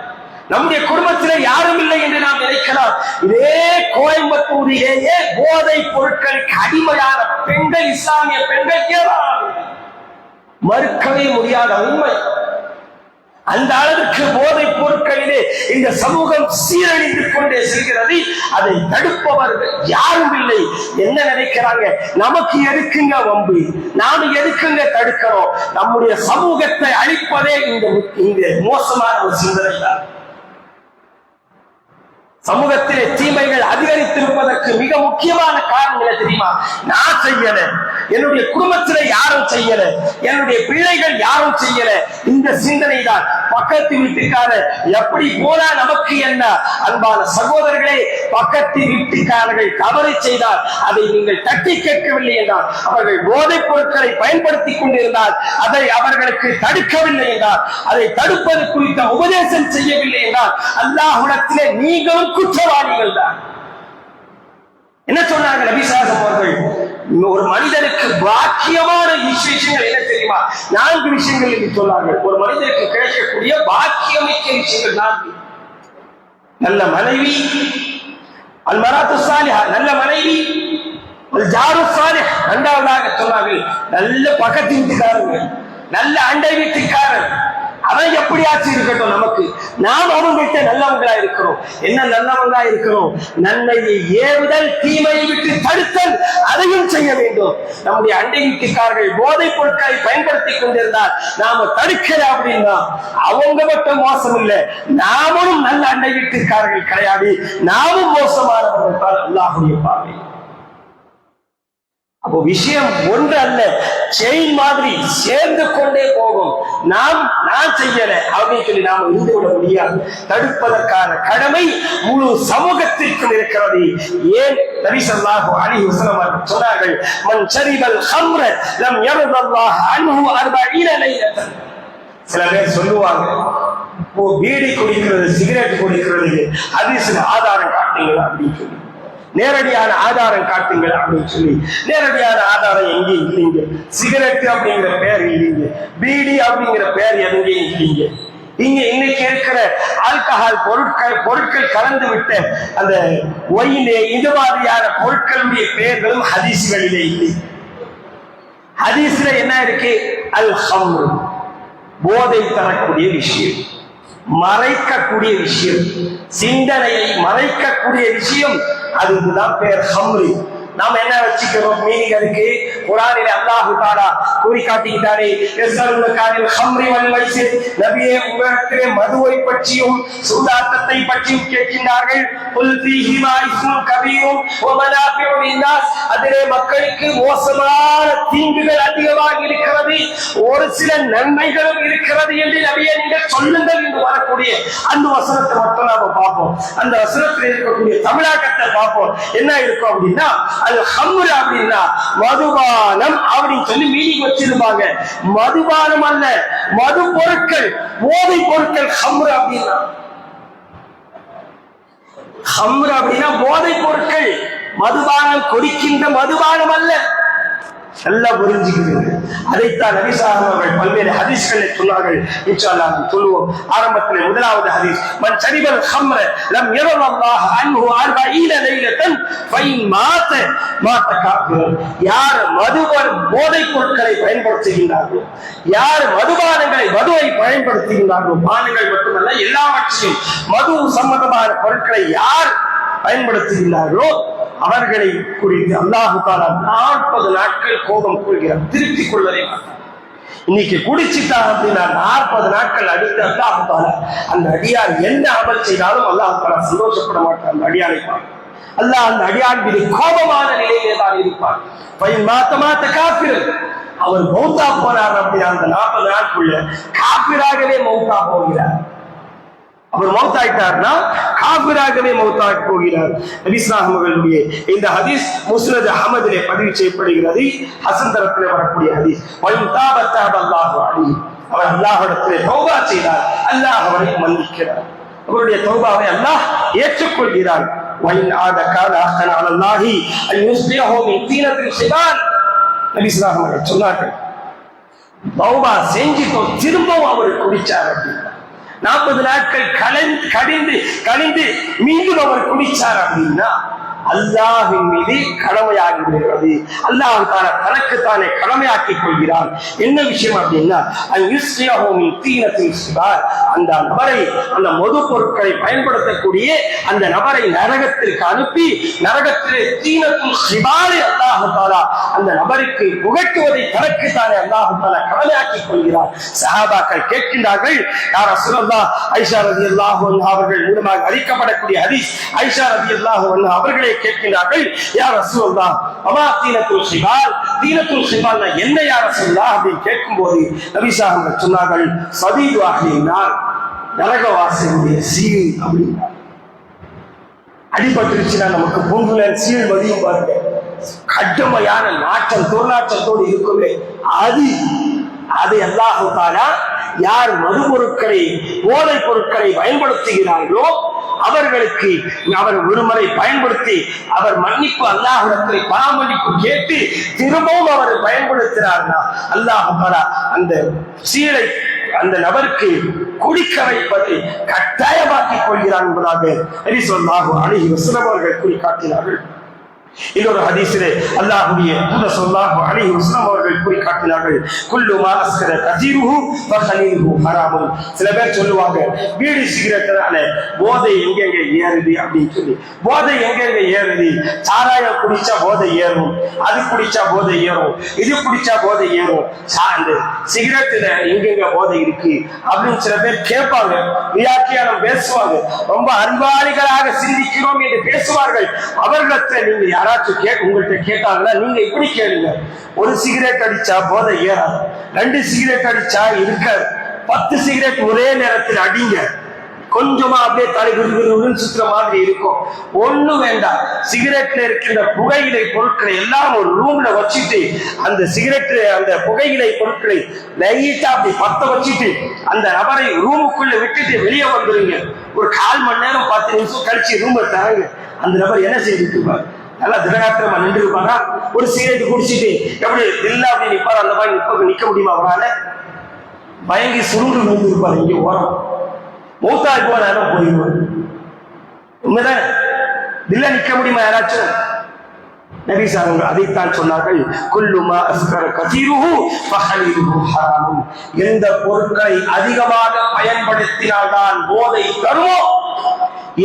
நம்முடைய குடும்பத்திலே யாரும் இல்லை என்று நாம் நினைக்கலாம். இதே கோயம்புத்தூரிலேயே போதைப் பொருட்களுக்கு அடிமையான பெண்கள், இஸ்லாமிய பெண்கள் ஏராளம், மறுக்கவே முடியாத உண்மை. அந்த அளவுக்கு போதைப் பொருட்களிலே இந்த சமூகம் சீரழிந்து கொண்டே செல்கிறது. அதை தடுப்பவர்கள் யாரும் இல்லை. என்ன நினைக்கிறாங்க, நமக்கு எதுக்குங்க வம்பு, நாம எதுக்குங்க தடுக்கிறோம்? நம்முடைய சமூகத்தை அழிப்பதே இந்த மோசமான ஒரு சிந்தனை தான். சமூகத்திலே தீமைகள் அதிகரித்திருப்பதற்கு மிக முக்கியமான காரணம் என்ன தெரியுமா? நான் செய்யல, என்னுடைய குடும்பத்திலே யாரும் செய்யல, என்னுடைய பிள்ளைகள் யாரும் செய்யல. இந்த சிந்தனை தான். பக்கத்து வீட்டுக்காரர் எப்படி போனா நமக்கு என்ன? அன்பான சகோதரர்களே, பக்கத்து வீட்டுக்காரர்கள் தவறு செய்தால் அதை நீங்கள் தட்டி கேட்கவில்லை என்றால், அவர்கள் போதைப் பொருட்களை பயன்படுத்திக் கொண்டிருந்தால் அதை அவர்களுக்கு தடுக்கவில்லை என்றால், அதை தடுப்பது குறித்த உபதேசம் செய்யவில்லை என்றால், அல்லாஹ்விடத்திலே நீங்களும் குற்றவாளிகள் தான். என்ன சொன்னார்கள் நபிசாசம் அவர்கள்? ஒரு மனிதனுக்கு பாக்கியமான விஷயங்கள் என்ன தெரியுமா? 4 விஷயங்கள் என்று சொன்னார்கள். ஒரு மனிதனுக்கு கிடைக்கக்கூடிய பாக்கியமிக்க விஷயங்கள் 4. நல்ல மனைவி, அல் மராத்து சாலிஹா, நல்ல மனைவி, அல் ஜாரு சாலிஹ், இரண்டாவதாக சொன்னார்கள் நல்ல பக்கத்து வீட்டுக்காரர்கள், நல்ல அண்டை வீட்டுக்காரர். அவன் எப்படியாச்சு இருக்கட்டும், நமக்கு நாம் அவங்கள்ட்ட நல்லவங்களா இருக்கிறோம். என்ன நல்லவங்களா இருக்கிறோம்? நன்மையை ஏவுதல், தீமையை விட்டு தடுத்தல், அதையும் செய்ய வேண்டும். நம்முடைய அண்டை வீட்டுக்காரர்கள் போதைப் பொருட்களை பயன்படுத்திக் கொண்டிருந்தால் நாம தடுக்கல அப்படின்னா அவங்க மட்டும் மோசம் இல்லை, நாமும் நல்ல அண்டை வீட்டுக்காரர்கள் கிடையாது, நாமும் மோசமானவர்கள் தான் அல்லாஹ்வுடைய பார்வை. அப்போ விஷயம் ஒன்று அல்ல, செயின் மாதிரி சேர்ந்து கொண்டே போகும். நான் செய்யல அப்படின்னு சொல்லி நாம இருந்து விட முடியாது. தடுப்பதற்கான கடமை முழு சமூகத்திற்கும் இருக்கிறது. ஏன் நபி ஸல்லல்லாஹு அலைஹி வஸல்லம் சொன்னார்கள், மன் ஷரிபல் ஹம்ர லம் யர்தல்லாஹு அன்ஹு 40 லைலத்தன். சில பேர் சொல்லுவாங்க, பீடி குடிக்கிறது, சிகரெட் குடிக்கிறது ஹதீஸ்ல ஆதாரம் காட்டுங்களா அப்படின்னு சொல்லி. நேரடியான ஆதாரம் காட்டுங்கள் அப்படின்னு சொல்லி. நேரடியான ஆதாரம் எங்கேயும் இல்லைங்க. சிகரெட் அப்படிங்கிற பெயர் இல்லைங்க, பீடி அப்படிங்கிற பெயர் எங்கேயும் இல்லைங்க. இங்க இன்னைக்கு இருக்கிற ஆல்கஹால் பொருட்கள் கலந்து விட்ட அந்த ஒயினே இது மாதிரியான பொருட்களுடைய பெயர்களும் ஹதீஸ்களிலே இல்லை. ஹதீஸ்ல என்ன இருக்கு? அல் ஹம்ரு, போதை தரக்கூடிய விஷயம், மறைக்கக்கூடிய விஷயம், சிந்தனையை மறைக்கக்கூடிய விஷயம், அதுதான் பேர் ஹம்ரு. நாம என்ன வச்சுக்கிறோம் மீனிங்? அதுக்கு குர்ஆனிலே அல்லாஹ் தஆலா கூறி காட்டுகிறாரே, யஸ்அலுனகானில் ஹம்ரி வல் மைசிர், நபியே உங்களிடத்திலே மதுவை பற்றியும் சூதாட்டத்தை பற்றியும் கேட்கின்றார்கள். குல் ஃபீஹிமா இஸ்முன் கபீரும் வ மனாஃபிஉ லின்னாஸ், அதிலே மக்களுக்கு மோசமான தீங்குகள் அதிகமாக இருக்கிறது, ஒரு சில நன்மைகளும் இருக்கிறது என்று நபியே நீங்கள் சொல்லுங்கள் என்று வரக்கூடிய அந்த வசனத்தை மட்டும் நாம பார்ப்போம். அந்த வசனத்தில் இருக்கக்கூடிய தமிழாக்கத்தை பார்ப்போம். என்ன இருக்கும் அப்படின்னா, அது ஹம்ரு அப்படின்னா மதுபானம் அப்படின்னு சொல்லி மீனிங் வச்சிருப்பாங்க. மதுபானம் அல்ல, மது பொருட்கள், போதை பொருட்கள். ஹம்ரு அப்படின்னா போதை பொருட்கள், மதுபானம் குடிக்கின்ற மதுபானம் அல்ல. நல்லா புரிஞ்சுக்கிறது. அதைத்தான் நபி ஸல்லல்லாஹு அலைஹி வஸல்லம் பல்வேறு ஹதீஸ்களை சொன்னார்கள். இன்ஷா அல்லாஹ் சொல்லுவோம். ஆரம்பத்தில் முதலாவது ஹதீஸ், மன் ஷரிபல் ஹம்ர லம் யரல்லாஹு அன்ஹு 40 லைலத்தன் ஃபைன் மாத காஃபிர். யார் போதை பொருட்களை பயன்படுத்துகின்றார்களோ, யார் மதுவை பயன்படுத்துகின்றார்களோ, பானங்கள் மட்டுமல்ல எல்லாவற்றையும் மது சம்பந்தமான பொருட்களை யார் பயன்படுத்துகிறார்களோ அவர்களை குறித்து அல்லாஹ் தஆலா 40 நாட்கள் கோபம் கொள்கிறார், திருத்திக் கொள்வதை மாட்டார். இன்னைக்கு குடிச்சிட்டாங்க அப்படின்னா 40 நாட்கள் அடித்து அல்லாஹ் தஆலா அந்த அடியார் என்ன அமல் செய்தாலும் அல்லாஹ் தஆலா சந்தோஷப்பட மாட்டார். அந்த அடியாரை அல்லாஹ் அந்த அடியார் மீது கோபமான நிலையிலே தான் இருப்பார். மாத்த காஃபிர், அவர் மௌத்தா போனார் அப்படின்னா அந்த 40 நாட்குள்ள காஃபிராகவே மௌத்தா போகிறார். அவர் மௌத்தாயிட்டார்னா காஃபிராகவே மௌத்தாகி போகிறார். நபி ஸல்லல்லாஹு அலைஹி வஸல்லம் இந்த ஹதீஸ் முஸ்னத் அஹ்மதிலே பதிவு செய்யப்படுகிறது. ஹசன் தரத்திலே வரக்கூடிய ஹதீஸ். வயின் தாபத்தஹ அல்லாஹு அலைஹி, அவர் அல்லாஹ்விடத்திலே தௌபா செய்தார், அல்லாஹ் அவரை மன்னிக்கிறார். அவருடைய தௌபாவை அல்லாஹ் ஏற்றுக்கொள்கிறார். வயின் ஆத கான அஹ்ன அலல்லாஹி அன் யுஸ்பிஹு மின் தீனத்தில் ஷிபால், நபி ஸல்லல்லாஹு அலைஹி வஸல்லம் சொன்னார்கள், தௌபா செஞ்சிட்டு திரும்பவும் அவர் குடிச்சார் அப்படின்னா 40 நாட்கள் கழிந்து மீண்டும் அவர் குடிச்சார் அப்படின்னா அல்லாஹ்வின் மீது கடமையாகி விடுகிறது. அல்லாஹ் தஆலா தனக்குத்தானே கடமையாக்கிக் கொள்கிறான். என்ன விஷயம் அப்படின்னா, அந்த நபரை, அந்த மது பொருட்களை பயன்படுத்தக்கூடிய அந்த நபரை நரகத்திற்கு அனுப்பி நரகத்திலே தீனத்துல் ஷிபாலை அல்லாஹ் தஆலா அந்த நபருக்கு புகட்டுவதை தனக்குத்தானே அல்லாஹ் தஆலா கடமையாக்கிக் கொள்கிறார். சஹாபாக்கள் கேட்கின்றார்கள், யா ரசூலல்லாஹ், ஆயிஷா ரலியல்லாஹு அன்ஹா அவர்கள் மூலமாக அறிவிக்கப்படக்கூடிய ஹதீஸ், ஆயிஷா ரலியல்லாஹு அன்ஹா அவர்களே கேட்கிறார்கள், யா ரசூலல்லாஹ் வமா தீனத்துல் ஷிபால், தீனத்துல் ஷிபால்னா என்ன யா ரசூலல்லாஹ் அப்படின்னு கேட்கும்போது நபி ஸல்லல்லாஹு அலைஹி வஸல்லம் சொன்னார்கள், சதீது அஹ்லின்னார், நரகவாசிகளுடைய சீல் அப்படின்னா. அடிபட்டுருச்சுன்னா நமக்கு பூங்குல சீல் வதியும் பாருங்க, கடுமையான நாட்டம் துர்நாற்றத்தோடு இருக்குமே, அது அல்லாஹ் தஆலா யார் மது பொருட்களை போதை பொருட்களை பயன்படுத்துகிறார்களோ அவர்களுக்கு அவர் ஒருமுறை பயன்படுத்தி அவர் மன்னிப்பு அல்லாஹ்விடத்தில் பராமரிப்பு கேட்டு திரும்பவும் அவர் பயன்படுத்தினார்னா அல்லாஹ் தஆலா அந்த சீலை அந்த நபருக்கு குடிக்க வைப்பதை கட்டாயமாக்கிக் கொள்கிறான் என்பதாக நபி ஸல்லல்லாஹு அலைஹி வஸல்லம் அவர்கள் கூறி காட்டினார்கள். இன்னொரு ஹதீஸிலே அல்லாஹ்வுடைய தூதர் ஸல்லல்லாஹு அலைஹி வஸல்லம் அவர்கள் கூறி காட்டினார்கள், குல்லு மா அஸ்கர கதீருஹு ஃபகலீலுஹு ஹராமுன். சில பேர் சொல்லுவாங்க, பீடி சிகரெட்னால போதை எங்கெங்க ஏறுது அப்படின்னு சொல்லி. போதை எங்கெங்க ஏறுது? சாராயம் குடிச்சா போதை ஏறும், அது குடிச்சா போதை ஏறும், இது குடிச்சா போதை ஏறும், அந்த சிகரெட்ல எங்கெங்க போதை இருக்கு அப்படின்னு சில பேர் கேட்பாங்க, வியாக்கியானம் பேசுவாங்க, ரொம்ப அறிவாளிகளாக சிந்திக்கிறோம் என்று பேசுவார்கள். அவர்களிடத்தில் நீங்க யாராச்சும் உங்கள்கிட்ட கேட்டாங்கன்னா நீங்க இப்படி கேளுங்க, ஒரு சிகரெட் அடிச்சா போதை ஏறாது, 2 சிகரெட் அடிச்சா இருக்காது, 10 சிகரெட் ஒரே நேரத்தில் அடிங்க, கொஞ்சமா அப்படியே தலைகுறுன்னு சுத்துற மாதிரி இருக்கும், ஒண்ணும் வேண்டாம். சிகரெட்ல இருக்கின்ற புகையிலை பொருட்களை எல்லாம் ஒரு ரூம்ல வச்சுட்டு அந்த சிகரெட் அந்த புகையிலை பொருட்களை லைட்டா அப்படி பத்த வச்சுட்டு அந்த நபரை ரூமுக்குள்ள விட்டுட்டு வெளியே வந்துருங்க. ஒரு 1/4 மணி நேரம் 10 நிமிஷம் கழிச்சு ரூமை தரங்க. அந்த நபர் என்ன செய்துட்டு இருப்பார்? நல்லா திடகாத்திரமா நின்று இருப்பாரா? ஒரு சிகரெட் குடிச்சிட்டு எப்படி இல்ல அப்படி நிற்பாரு? அந்த மாதிரி நிக்க முடியுமா அவரால? பயங்கி சுருண்டு வந்து இருப்பாரு. இங்க ஓரம் மூத்தாய் போனாலும் போயிடுவார். உண்மைதான். இல்ல நிக்க முடியுமா யாராச்சும்? நபி ஸல்லல்லாஹு அதைத்தான் சொன்னார்கள், குல்லுமா அஸ்கர கதீருஹு ஃபஹலீலுஹு ஹராம். எந்த பொருட்களை அதிகமாக பயன்படுத்தினால்தான் போதை தருமோ,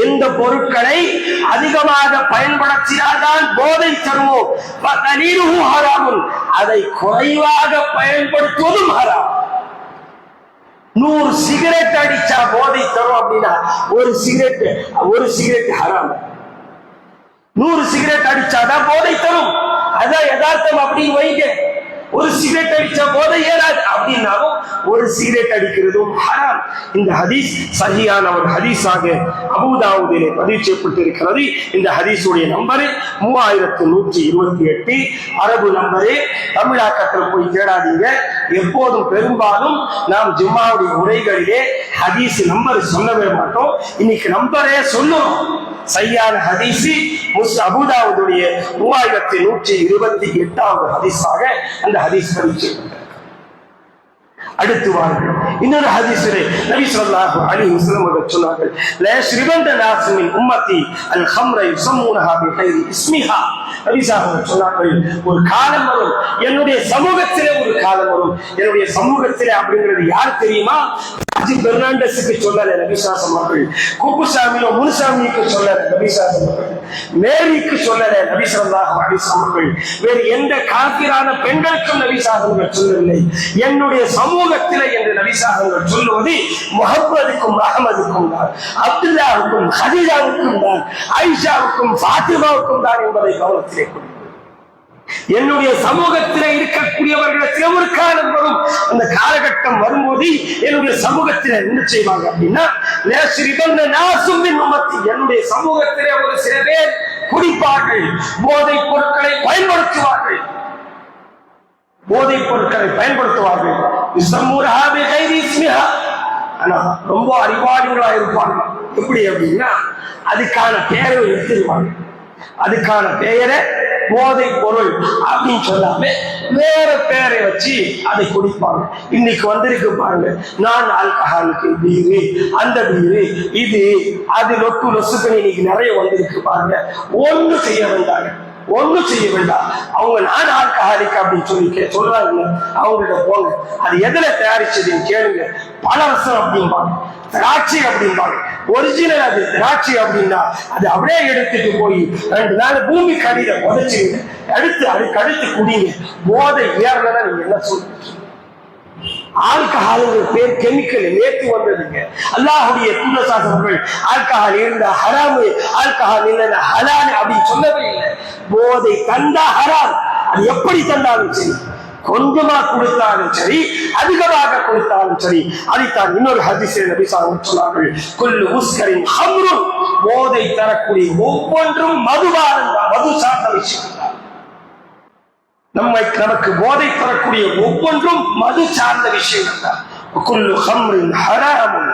எந்த பொருட்களை அதிகமாக பயன்படுத்தினால்தான் போதை தருமோ ஃபஹலீலுஹு ஹராம், அதை குறைவாக பயன்படுத்துவதும் ஹராம். 100 சிகரெட் அடிச்சா போதை தரும் அப்படின்னா ஒரு சிகரெட் ஹராம். 100 சிகரெட் அடிச்சாதான் போதை தரும், அதான் யதார்த்தம் அப்படின்னு வைங்க. ஒரு சிகரெட் அடிச்சா போதை ஏறாது அப்படின்னாலும் ஒரு சிகரெட் அடிக்கிறதும் ஹராம். இந்த ஹதீஸ் சஹீஹான ஒரு ஹதீஸாக அபூ தாவூதிலே பதிவு செய்யப்பட்டிருக்கிறது. இந்த ஹதீஸுடைய நம்பரு 3128, அரபு நம்பரு. தமிழாக்கத்தில் போய் தேடாதீங்க. எப்போதும் பெரும்பாலும் நாம் ஜும்மாவுடைய உரைகளிலே ஹதீஸ் நம்பர் சொல்லவே மாட்டோம். இன்னைக்கு நம்பரே சொல்லும். சையான ஹதீஸ் அபூ தாவூதுடைய 3128வது ஹதீஸாக அந்த ஹதீஸ் பதிவு. அடுத்து வாருங்கள் இன்னொரு ஹதீஸிலே நபி ஸல்லல்லாஹு அலைஹி வஸல்லம் அவர்கள் சொன்னார்கள், லா யஷ்ரிபன்ன நாஸு மின் உம்மத்தி அல் ஹம்ர யுஸம்முனஹா பிகைரி இஸ்மிஹா. நபி ஸல்லல்லாஹு சொன்னார்கள், ஒரு காலம் வரும், என்னுடைய சமூகத்திலே ஒரு காலம் வரும். என்னுடைய சமூகத்திலே அப்படிங்கிறது யார் தெரியுமா? பெர்னாண்டஸுக்கு சொல்லல நபி ஸல்லல்லாஹு அவர்கள், குப்புசாமியோ முனுசாமிக்கு சொல்லல நபி ஸல்லல்லாஹு அவர்கள், மேரிக்கு சொல்லல நபி ஸல்லல்லாஹு அலைஹி வஸல்லம், வேறு எந்த காபிரான பெண்களுக்கும் நபி ஸல்லல்லாஹு அவர்கள் சொல்லவில்லை. என்னுடைய சமூகத்திலே என்று நபி ஸல்லல்லாஹு அவர்கள் சொல்லுவது முஹம்மதுக்கும் அஹ்மதுக்கும் தான், அப்துல்லாவுக்கும் ஹதீஜாவுக்கும் தான், ஆயிஷாவுக்கும் ஃபாத்திமாவுக்கும் தான் என்பதை கவனத்திலே கொள்ளுங்கள். என்னுடைய சமூகத்திலே இருக்கக்கூடியவர்களுக்கு ஒரு காலம் வரும். அந்த காலகட்டம் வரும்போது என்னுடைய சமூகத்திலே என்ன செய்வாங்க அப்படின்னா, என்னுடைய சமூகத்திலே ஒரு சில பேர் குடிப்பார்கள், போதைப் பொருட்களை பயன்படுத்துவார்கள். ஆனா ரொம்ப அறிவாளிகளா இருப்பாங்க. எப்படி அப்படின்னா, அதுக்கான பெயரை எடுத்துருவாங்க. அதுக்கான பெயரை போதை பொருள் அப்படின்னு சொல்லாம வேற பேரை வச்சு அதை குடிப்பாங்க. இன்னைக்கு வந்திருக்கு பாருங்க, நான் ஆல்கஹாலுக்கு பீரு, அந்த பீரு, இது அது லொட்டு லொசுக்கு இன்னைக்கு நிறைய வந்திருக்கு பாருங்க. ஒன்னும் செய்ய வேண்டாங்க, ஒன்னும் செய்ய வேண்டாம். அவங்க நான் ஆல்கஹாலிக் அப்படின்னு சொல்லி சொல்றாங்க, அவங்ககிட்ட போங்க. அது எதுல தயாரிச்சதுன்னு கேளுங்க. பலரசம் அப்படிம்பாங்க, திராட்சை அப்படிம்பாங்க. ஒரிஜினல் அது திராட்சை அப்படின்னா அது அப்படியே எடுத்துட்டு போய் 2 நாள் பூமி கடித புதைச்சிங்க, அடுத்து அதுக்கு அடுத்து குடிங்க. போதை ஏறலன்னா நீங்க என்ன சொல்றீங்க? ஆல்கஹால் பேர் கெமிக்கல் நேற்று வந்ததுங்க. அல்லாஹுடைய தூதர்கள் ஆல்கஹால் இருந்தா ஹராமு, ஆல்கஹால் இல்லைன்னா ஹலால் அப்படின்னு சொல்லவே இல்லை. போதை தந்தா ஹராம், அது எப்படி தந்தாலும் சரி, கொஞ்சமா கொடுத்தாலும் சரி, அதிகமாக கொடுத்தாலும் சரி. அதைத்தான் இன்னொரு ஹதீஸில் நபி ஸல்லல்லாஹு அலைஹி வஸல்லம் சொன்னார்கள், குல்லு முஸ்கரின் ஹம்ருன், போதை தரக்கூடிய ஒவ்வொன்றும் மதுவானது, மது சார்ந்த விஷயம் தான். நமக்கு போதை தரக்கூடிய ஒவ்வொன்றும் மது சார்ந்த விஷயம் தான். குல்லு ஹம்ரின் ஹராமுன்,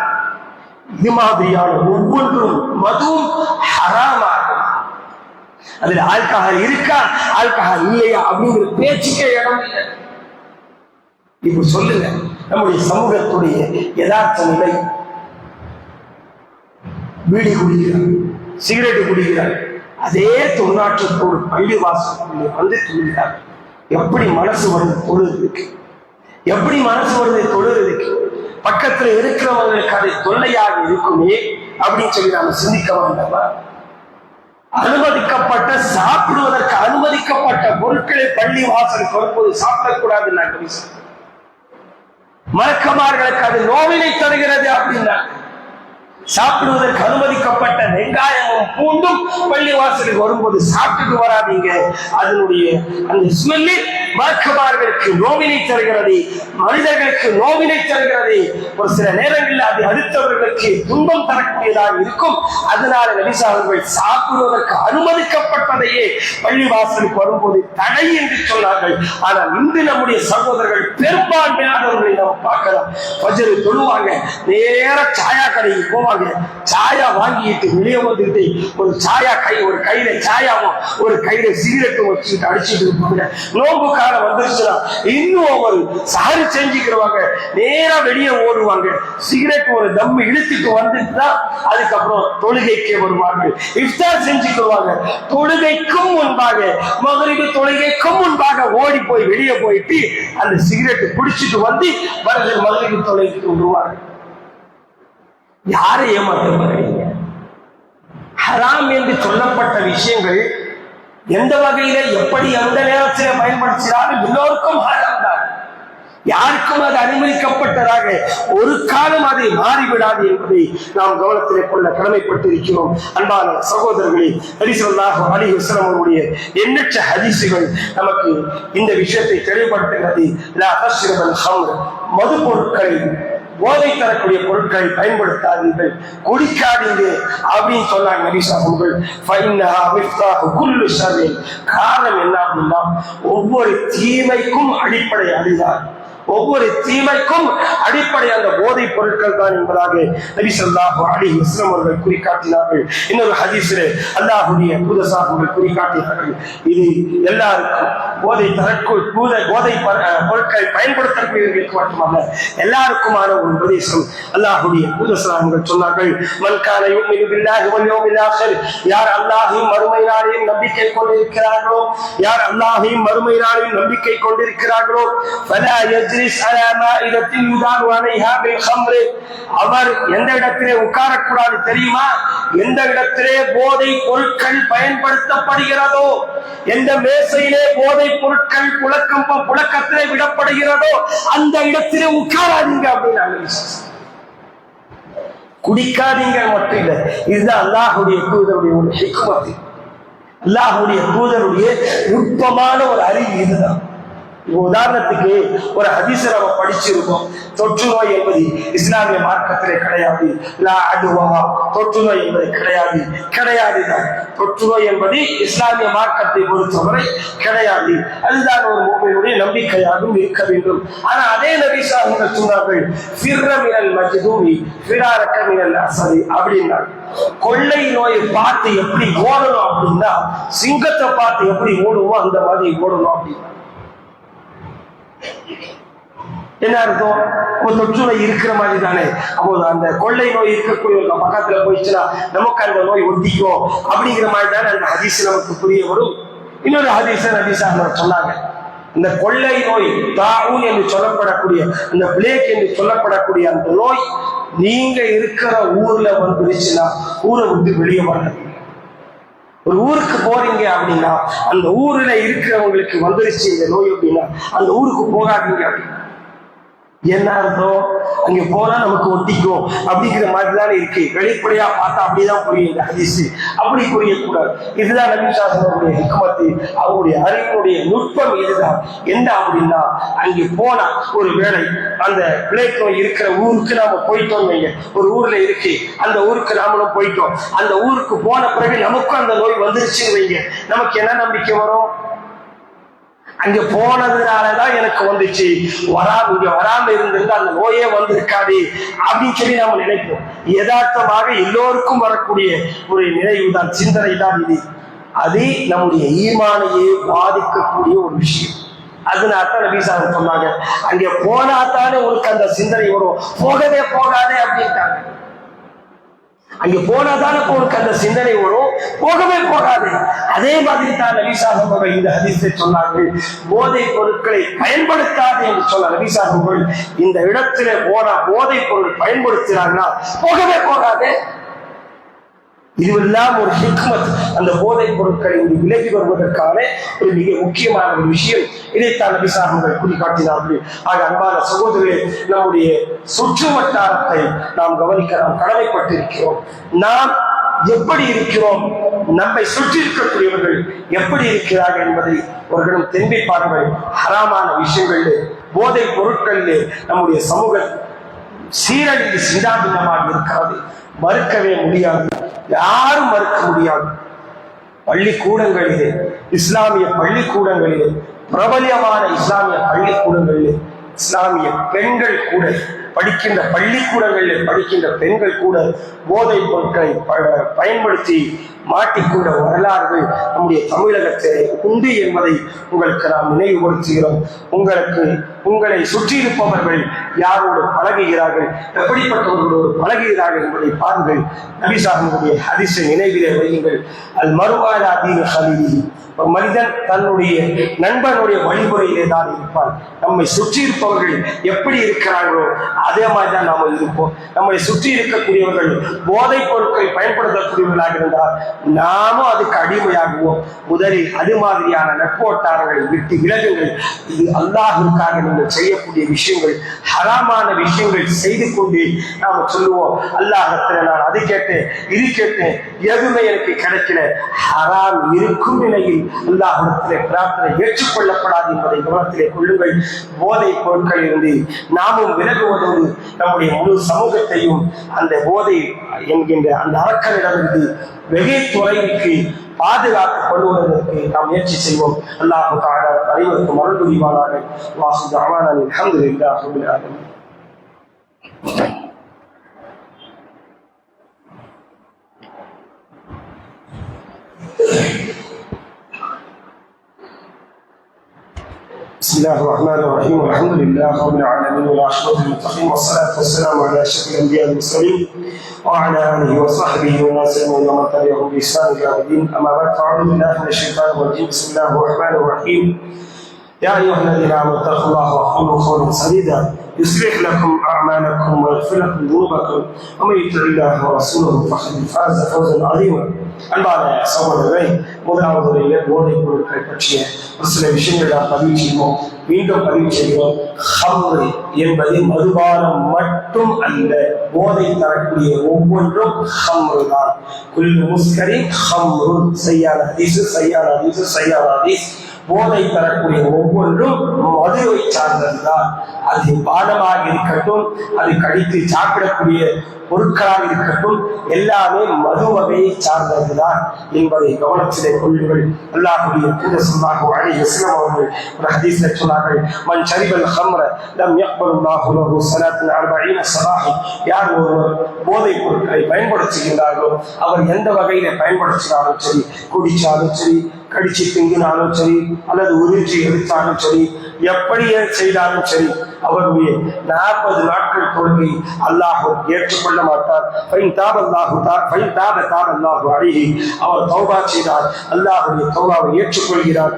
இது மாதிரியான ஒவ்வொன்றும் மதுவும் ஹராமாகும். அதுல ஆல்கஹால் இருக்கா ஆல்கஹால் இல்லையா அப்படிங்கிற பேச்சுக்கே இடம் இல்லை. இப்ப சொல்லுங்க, நம்முடைய சமூகத்துடைய யதார்த்த நிலை. பீடி குடிக்கிறார், சிகரெட் குடிக்கிறார், அதே துர்நாற்றத்தோடு பள்ளி வாசலுக்குள்ளே வந்து துணிகிறார். எப்படி மனசு வருது தொழுறதுக்கு? எப்படி மனசு வருது தொழுறதுக்கு? பக்கத்துல இருக்கிறவங்களுக்கு அது தொல்லையாக இருக்குமே அப்படின்னு சொல்லி நாம சிந்திக்க வேண்டாமா? அனுமதிக்கப்பட்ட சாப்பிடுவதற்கு அனுமதிக்கப்பட்ட பொருட்களை பள்ளி வாசலுக்கு வரும்போது சாப்பிடக்கூடாது. மலக்குமார்களுக்கு அது நோவினை தருகிறது அப்படின்னா, சாப்பிடுவதற்கு அனுமதிக்கப்பட்ட வெங்காயமும் பூண்டும் பள்ளி வாசலுக்கு வரும்போது சாப்பிட்டுட்டு வராதீங்க. அதனுடைய அந்த ஸ்மெல்லு மலக்குமார்களுக்கு நோவினை தருகிறது, மனிதர்களுக்கு நோவினை தருகிறது. ஒரு சில நேரங்களில் அது அடுத்தவர்களுக்கு துன்பம் தரக்கூடியதாக இருக்கும். அதனால நபி ஸல்லல்லாஹு சாப்பிடுவதற்கு அனுமதிக்கப்பட்டதையே பள்ளி வாசலுக்கு வரும்போது தடை என்று சொன்னார்கள். ஆனால் இன்று நம்முடைய சகோதரர்கள் பெரும்பான்மையானவர்களை நாம் பார்க்கலாம். ஃபஜ்ர் தொழுவாங்க, நேர சாயா கடைக்கு போவாங்க, பண்ணுவாங்க, சாயா வாங்கிட்டு வெளியே வந்துட்டு ஒரு சாயா ஒரு கையில சாயாவும் ஒரு கையில சிகரெட்டும் வச்சுட்டு அடிச்சுட்டு இருப்பாங்க. நோம்பு காலம் வந்துருச்சுன்னா இன்னும் ஒரு சாரி செஞ்சுக்கிறவாங்க, நேரா வெளியே ஓடுவாங்க. சிகரெட் ஒரு தம்மு இழுத்துட்டு வந்துட்டுதான் அதுக்கப்புறம் தொழுகைக்கு வருவாங்க. இஃப்தார் செஞ்சுக்குவாங்க. தொழுகைக்கும் முன்பாக, மகரிபு தொழுகைக்கும் முன்பாக ஓடி போய் வெளியே போயிட்டு அந்த சிகரெட் குடிச்சிட்டு வந்து மகரிபு தொழுகைக்கு விடுவாங்க. யாரை ஏமாற்ற பாருங்க. ஹராம் என்று சொல்லப்பட்ட விஷயங்கள் எந்த வகையில எப்படி எந்த நேரத்தில் பயன்படுத்தினாலும் எல்லோருக்கும் ஹராம் தான். யாருக்கும் அது அனுமதிக்கப்பட்டதாக ஒரு காலம் அதை மாறிவிடாது என்பதை நாம் கவனத்திலே கொள்ள கடமைப்பட்டிருக்கிறோம். அன்பான சகோதரர்களே, நபி ஸல்லல்லாஹு அலைஹி வஸல்லம் அவர்களுடைய எண்ணற்ற ஹதீசுகள் நமக்கு இந்த விஷயத்தை தெளிவுபடுத்துகிறது. லா தஷ்ரபல் ஹம்ர், மது பொருட்களை, போதை தரக்கூடிய பொருட்களை பயன்படுத்தாதீர்கள், குடிக்காதீங்க அப்படின்னு சொன்னாங்க நபி ஸல்லல்லாஹு அலைஹி வஸல்லம். காரணம் என்ன அப்படின்னா, ஒவ்வொரு தீமைக்கும் அடிப்படை அதுதான். ஒவ்வொரு தீமைக்கும் அடிப்படை அந்த போதைப் பொருட்கள் தான் என்பதாக நபி ஸல்லல்லாஹு அலைஹி வஸல்லம் அவர்கள் குறிக்காட்டினார்கள். இன்னொரு ஹதீஸிலே அல்லாஹ்வுடைய தூதர் குறிக்காட்டினார்கள், இது எல்லாருக்கும் போதை பொருட்களை பயன்படுத்தக்கூடியவர்களுக்கு மட்டுமல்ல, எல்லாருக்குமான ஒரு உபதேசம். அல்லாஹ்வுடைய தூதர் சொன்னார்கள், மன் கான யுமினு பில்லாஹி வல் யௌமில் ஆகிர், யார் அல்லாஹ்வையும் மறுமை நாளையும் நம்பிக்கை கொண்டிருக்கிறார்களோ, யார் அல்லாஹ்வையும் மறுமை நாளையும் நம்பிக்கை கொண்டிருக்கிறார்களோ, ஃபலா அவர் எந்த இடத்திலே உட்காரக்கூடாது தெரியுமா? எந்த இடத்திலே போதை பொருட்கள் பயன்படுத்தப்படுகிறதோ, எந்த மேசையிலே போதை பொருட்கள் புழக்கத்திலே விடப்படுகிறதோ அந்த இடத்திலே உட்காராதீங்க அப்படின்னு. குடிக்காதீங்க மட்டும் இல்லை, இதுதான் அல்லாஹ்வுடைய தூதருடைய ஒரு ஹிக்மத், அல்லாஹ்வுடைய தூதருடைய நுட்பமான ஒரு அறிவு இதுதான். உதாரணத்துக்கு ஒரு ஹதீஸை நம்ம படிச்சிருக்கோம், தொற்று நோய் என்பது இஸ்லாமிய மார்க்கத்திலே கிடையாது. தொற்று நோய் என்பது கிடையாதுதான். தொற்று நோய் என்பது இஸ்லாமிய மார்க்கத்தை பொறுத்தவரை கிடையாது. அதுதான் ஒரு முஃமினுடைய நம்பிக்கையாகவும் இருக்க வேண்டும். ஆனா அதே நபி ஸல்லல்லாஹு அலைஹி வஸல்லம் சொன்னார்கள், ஃபிர்ர மினல் மஜ்தூமி ஃபிராரக மினல் அஸதி அப்படின்னாங்க. கொள்ளை நோயை பார்த்து எப்படி ஓடணும் அப்படின்னா, சிங்கத்தை பார்த்து எப்படி ஓடுவோம் அந்த மாதிரி ஓடணும் அப்படின்னா. என்ன அர்த்தம்? தொற்று நோய் இருக்கிற மாதிரி தானே. அப்போது அந்த கொள்ளை நோய் இருக்கக்கூடிய பக்கத்துல போயிடுச்சுன்னா நமக்கு அந்த நோய் ஒட்டிக்கும் அப்படிங்கிற மாதிரி தானே அந்த ஹதீஸ் நமக்கு புரிய வரும். இன்னொரு ஹதீஸ நபி ஸல்லல்லாஹு சொன்னாங்க, இந்த கொள்ளை நோய் தாஊன் என்று சொல்லப்படக்கூடிய, அந்த பிளேக் என்று சொல்லப்படக்கூடிய அந்த நோய் நீங்க இருக்கிற ஊர்ல வந்துருச்சுன்னா ஊரை விட்டு வெளியே வரணும். ஒரு ஊருக்கு போறீங்க அப்படின்னா அந்த ஊர்ல இருக்கிறவங்களுக்கு வந்துருச்சு இந்த நோய் அப்படின்னா அந்த ஊருக்கு போகாதீங்க அப்படின்னா. என்ன அர்த்தம்? அங்க போனா நமக்கு ஒட்டிக்கும் அப்படிங்கிற மாதிரி தானே இருக்கு. வெளிப்படையா பார்த்தா அப்படிதான் புரியும் இந்த ஹதீஸ். அப்படி புரியக்கூடாது. இதுதான் நபி ஸல்லல்லாஹு அலைஹி வஸல்லம் ஹிக்மத், அவருடைய அறிவுடைய நுட்பம் இதுதான். என்ன அப்படின்னா, அங்கே போனா ஒரு வேளை அந்த பிளேக் நோய் இருக்கிற ஊருக்கு நாம போயிட்டோம் வைங்க, ஒரு ஊர்ல இருக்கு, அந்த ஊருக்கு நாமளும் போயிட்டோம். அந்த ஊருக்கு போன பிறகு நமக்கும் அந்த நோய் வந்துருச்சுன்னு வைங்க, நமக்கு என்ன நம்பிக்கை வரும்? அங்க போனதுனாலதான் எனக்கு வந்துச்சு, இங்க வராம இருந்திருந்தா அந்த நோயே வந்திருக்காது அப்படின்னு சொல்லி நாம நினைப்போம். யதார்த்தமாக எல்லோருக்கும் வரக்கூடிய ஒரு நினைவு தான், சிந்தனை தான் இது. அது நம்முடைய ஈமானையே பாதிக்கக்கூடிய ஒரு விஷயம். அதனால்தான் நபி ஸல்லல்லாஹு அலைஹி வஸல்லம் சொன்னாங்க, அங்க போனாத்தானே உனக்கு அந்த சிந்தனை வரும், போகவே போகாதே அப்படின்ட்டாங்க. அங்க போனாதானே உனக்கு அந்த சிந்தனை வரும், போகவே போகாது. அதே மாதிரி தான் நபி ஸல்லல்லாஹு அலைஹி வஸல்லம் இந்த ஹதீஸை சொன்னார்கள், போதை பொருட்களை பயன்படுத்தாது என்று சொன்ன நபி ஸல்லல்லாஹு அலைஹி வஸல்லம் இந்த இடத்துல போனா போதை பொருள் பயன்படுத்தினாங்கன்னா போகவே போகாது. இதுவெல்லாம் ஒரு ஹிக்மத், அந்த போதைப் பொருட்களை விலகி வருவதற்கான ஒரு மிக முக்கியமான ஒரு விஷயம். இதைத்தான் நபி ஸல்லல்லாஹு அலைஹி வஸல்லம் குறிக்காட்டினார்கள். ஆக அன்பான சகோதரர்களே, நம்முடைய சுற்று வட்டாரத்தை நாம் கவனிக்க நாம் கடமைப்பட்டிருக்கிறோம். நாம் எப்படி இருக்கிறோம், நம்மை சுற்றி இருக்கக்கூடியவர்கள் எப்படி இருக்கிறார்கள் என்பதை அவர்களும் தெரிவிப்பார்கள். ஹராமான விஷயங்களிலே, போதைப் பொருட்களிலே நம்முடைய சமூகம் சீரழிந்து சிந்தாபின்னமாக இருக்கிறது. மறுக்கவே முடியாது, யாரும் மறுக்க முடியாது. பள்ளிக்கூடங்களிலே, இஸ்லாமிய பள்ளிக்கூடங்களிலே, பிரபலியமான இஸ்லாமிய பள்ளிக்கூடங்களிலே இஸ்லாமிய பெண்கள் கூட படிக்கின்ற பள்ளிக்கூடங்களில் படிக்கின்ற பெண்கள் கூட போதைப் பொருட்களை பயன்படுத்தி மாட்டிக்கொண்ட வரலாறுகள் நம்முடைய தமிழகத்திலே உண்டு என்பதை உங்களுக்கு நாம் நினைவுபடுத்துகிறோம். உங்களை சுற்றி இருப்பவர்கள் யாரோடு பழகுகிறார்கள், எப்படிப்பட்டவர்களோடு பழகுகிறார்கள் என்பதை பாருங்கள். நபி ஸல்லல்லாஹு ஹதீஸை நினைவிலே வையுங்கள். அல் மர்வாலா தீன் ஹலீலி, ஒரு மனிதன் தன்னுடைய நண்பனுடைய வழிமுறையிலே தான் இருப்பான். நம்மை சுற்றி இருப்பவர்கள் எப்படி இருக்கிறார்களோ அதே மாதிரிதான் நாம இருப்போம். நம்மை சுற்றி இருக்கக்கூடியவர்கள் போதைப் பொருட்களை பயன்படுத்தக்கூடியவர்களாக இருந்தால் நாமும் அதுக்கு அடிமையாகுவோம். முதலில் அது மாதிரியான நட்போட்டாரங்களை விட்டு விலகுங்கள். இது அல்லாஹ்வுக்காக நீங்கள் செய்யக்கூடிய விஷயங்கள், ஹராமான விஷயங்கள் செய்து கொண்டு நாம சொல்லுவோம், அல்லாஹ்விடத்தில் நான் அது கேட்டேன் இது கேட்டேன் எதுவுமே எனக்கு கிடைக்கல. ஹராம் இருக்கும் நிலையில் அல்லாஹ்விடத்திலே பிரார்த்தனை ஏற்றுக்கொள்ளப்படாது என்பதை கவனத்திலே கொள்ளுங்கள். போதைப் பொருட்களில் இருந்து நாமும் விலகுவதோடு நம்முடைய முழு சமூகத்தையும் அந்த போதை என்கின்ற அந்த அரக்கனிடமிருந்து வெகு தொலைவுக்கு பாதுகாத்துக் கொள்வதற்கு நாம் முயற்சி செய்வோம். அல்லாஹ் தஆலா அனைவருக்கும் அருள் புரிவானாக. வாஹு தஅவானா அல்ஹம்துலில்லாஹி ரப்பில் ஆலமீன். بسم الله الرحمن الرحيم. الحمد لله رب العالمين والعاقبة للمتقين والصلاة والسلام على أشرف الأنبياء والمرسلين وعلى آله وصحبه ومن ومن تبعهم بإحسان إلى يوم الدين. أما بعد فأعوذ بالله من الشيطان الرجيم. بسم الله الرحمن الرحيم. يا أيها الذين آمنوا اتقوا الله وقولوا قولا سديدا يصلح لكم أعمالكم ويغفر لكم ذنوبكم ومن يطع الله ورسوله فقد فاز فوزا عظيما. அன்பான சகோதரரை, முதலாவது போதைப் பொருட்களை பற்றிய ஒரு சில விஷயங்களை நாம் பதிவு செய்வோம். மீண்டும் பதிவு செய்வோம். ஹம்ரு என்பது மதுபானம் மட்டும் அல்ல, போதை தரக்கூடிய ஒவ்வொன்றும் ஹம்ரு தான். குல் முஸ்கரின் ஹம்ருன். சையான ஹதீஸ், சையான ஹதீஸ், சையான ஹதீஸ். போதை தரக்கூடிய ஒவ்வொன்றும் மதுவை சார்ந்ததுதான். அது பானமாக இருக்கட்டும், அது கடித்து சாப்பிடக்கூடிய பொருட்களாக இருக்கட்டும், எல்லாமே மது வகையை சார்ந்ததுதான் என்பதை கவனத்திலே கொள்ளுங்கள். அல்லாஹ்வுடைய தூதர் ஸல்லல்லாஹு அலைஹி வஸல்லம் அவர்கள் ஒரு ஹதீஸ்ல சொன்னார்கள், மன் ஷரிபல் ஹம்ர லம் யக்பலுல்லாஹு லஹு ஸலாத்தன் 40 ஸலாஹ். யார் ஒருவர் போதைப் பொருட்களை பயன்படுத்துகின்றார்களோ அவர் எந்த வகையில பயன்படுத்தினாலும் சரி, குடிச்சாலும் சரி, கடிச்சு திங்கினாலும் சரி, அல்லது உறிஞ்சி எடுத்தாலும் சரி, எப்படி செய்தாலும் சரி, அவருடைய 40 நாட்கள் தொழுகை அல்லாஹ் ஏற்றுக்கொள்ள மாட்டார். அவர் தௌபா செய்தார், அல்லாஹ்வுடைய தௌபாவை ஏற்றுக்கொள்கிறார்.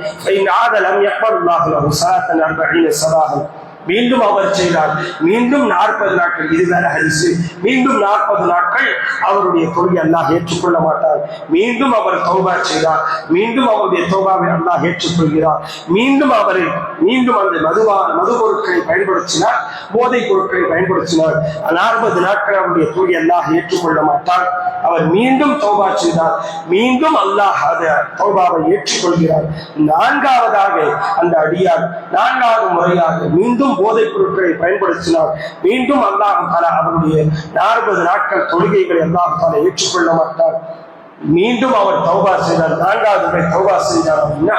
மீண்டும் அவர் செய்தார், மீண்டும் 40 நாட்கள், இதுவேற ஹதீஸ், மீண்டும் 40 நாட்கள் அவருடைய தொழுகை அல்லாஹ் ஏற்றுக்கொள்ள மாட்டார். மீண்டும் அவர் தௌபா செய்தார், மீண்டும் அவருடைய தௌபாவை அல்லாஹ் ஏற்றுக்கொள்கிறார். மீண்டும் அந்த மது பொருட்களை பயன்படுத்தினார், போதைப் பொருட்களை பயன்படுத்தினார். 40 நாட்கள் அவருடைய தொழுகை அல்லாஹ் ஏற்றுக்கொள்ள மாட்டார். அவர் மீண்டும் தௌபா செய்தார், மீண்டும் அல்லாஹ் அந்த தௌபாவை ஏற்றுக்கொள்கிறார். நான்காவதாக அந்த அடியார் 4வது முறையாக மீண்டும் போதைப் பொருட்களை பயன்படுத்தினார். மீண்டும் அல்லாஹ் தஆலா அவருடைய 40 நாட்கள் தொழுகைகளை அல்லாஹ் தஆலா ஏற்றுக்கொள்ள மாட்டார். மீண்டும் அவர் தௌபா செய்தார், 4வது முறை தௌபா செய்தார் அப்படின்னா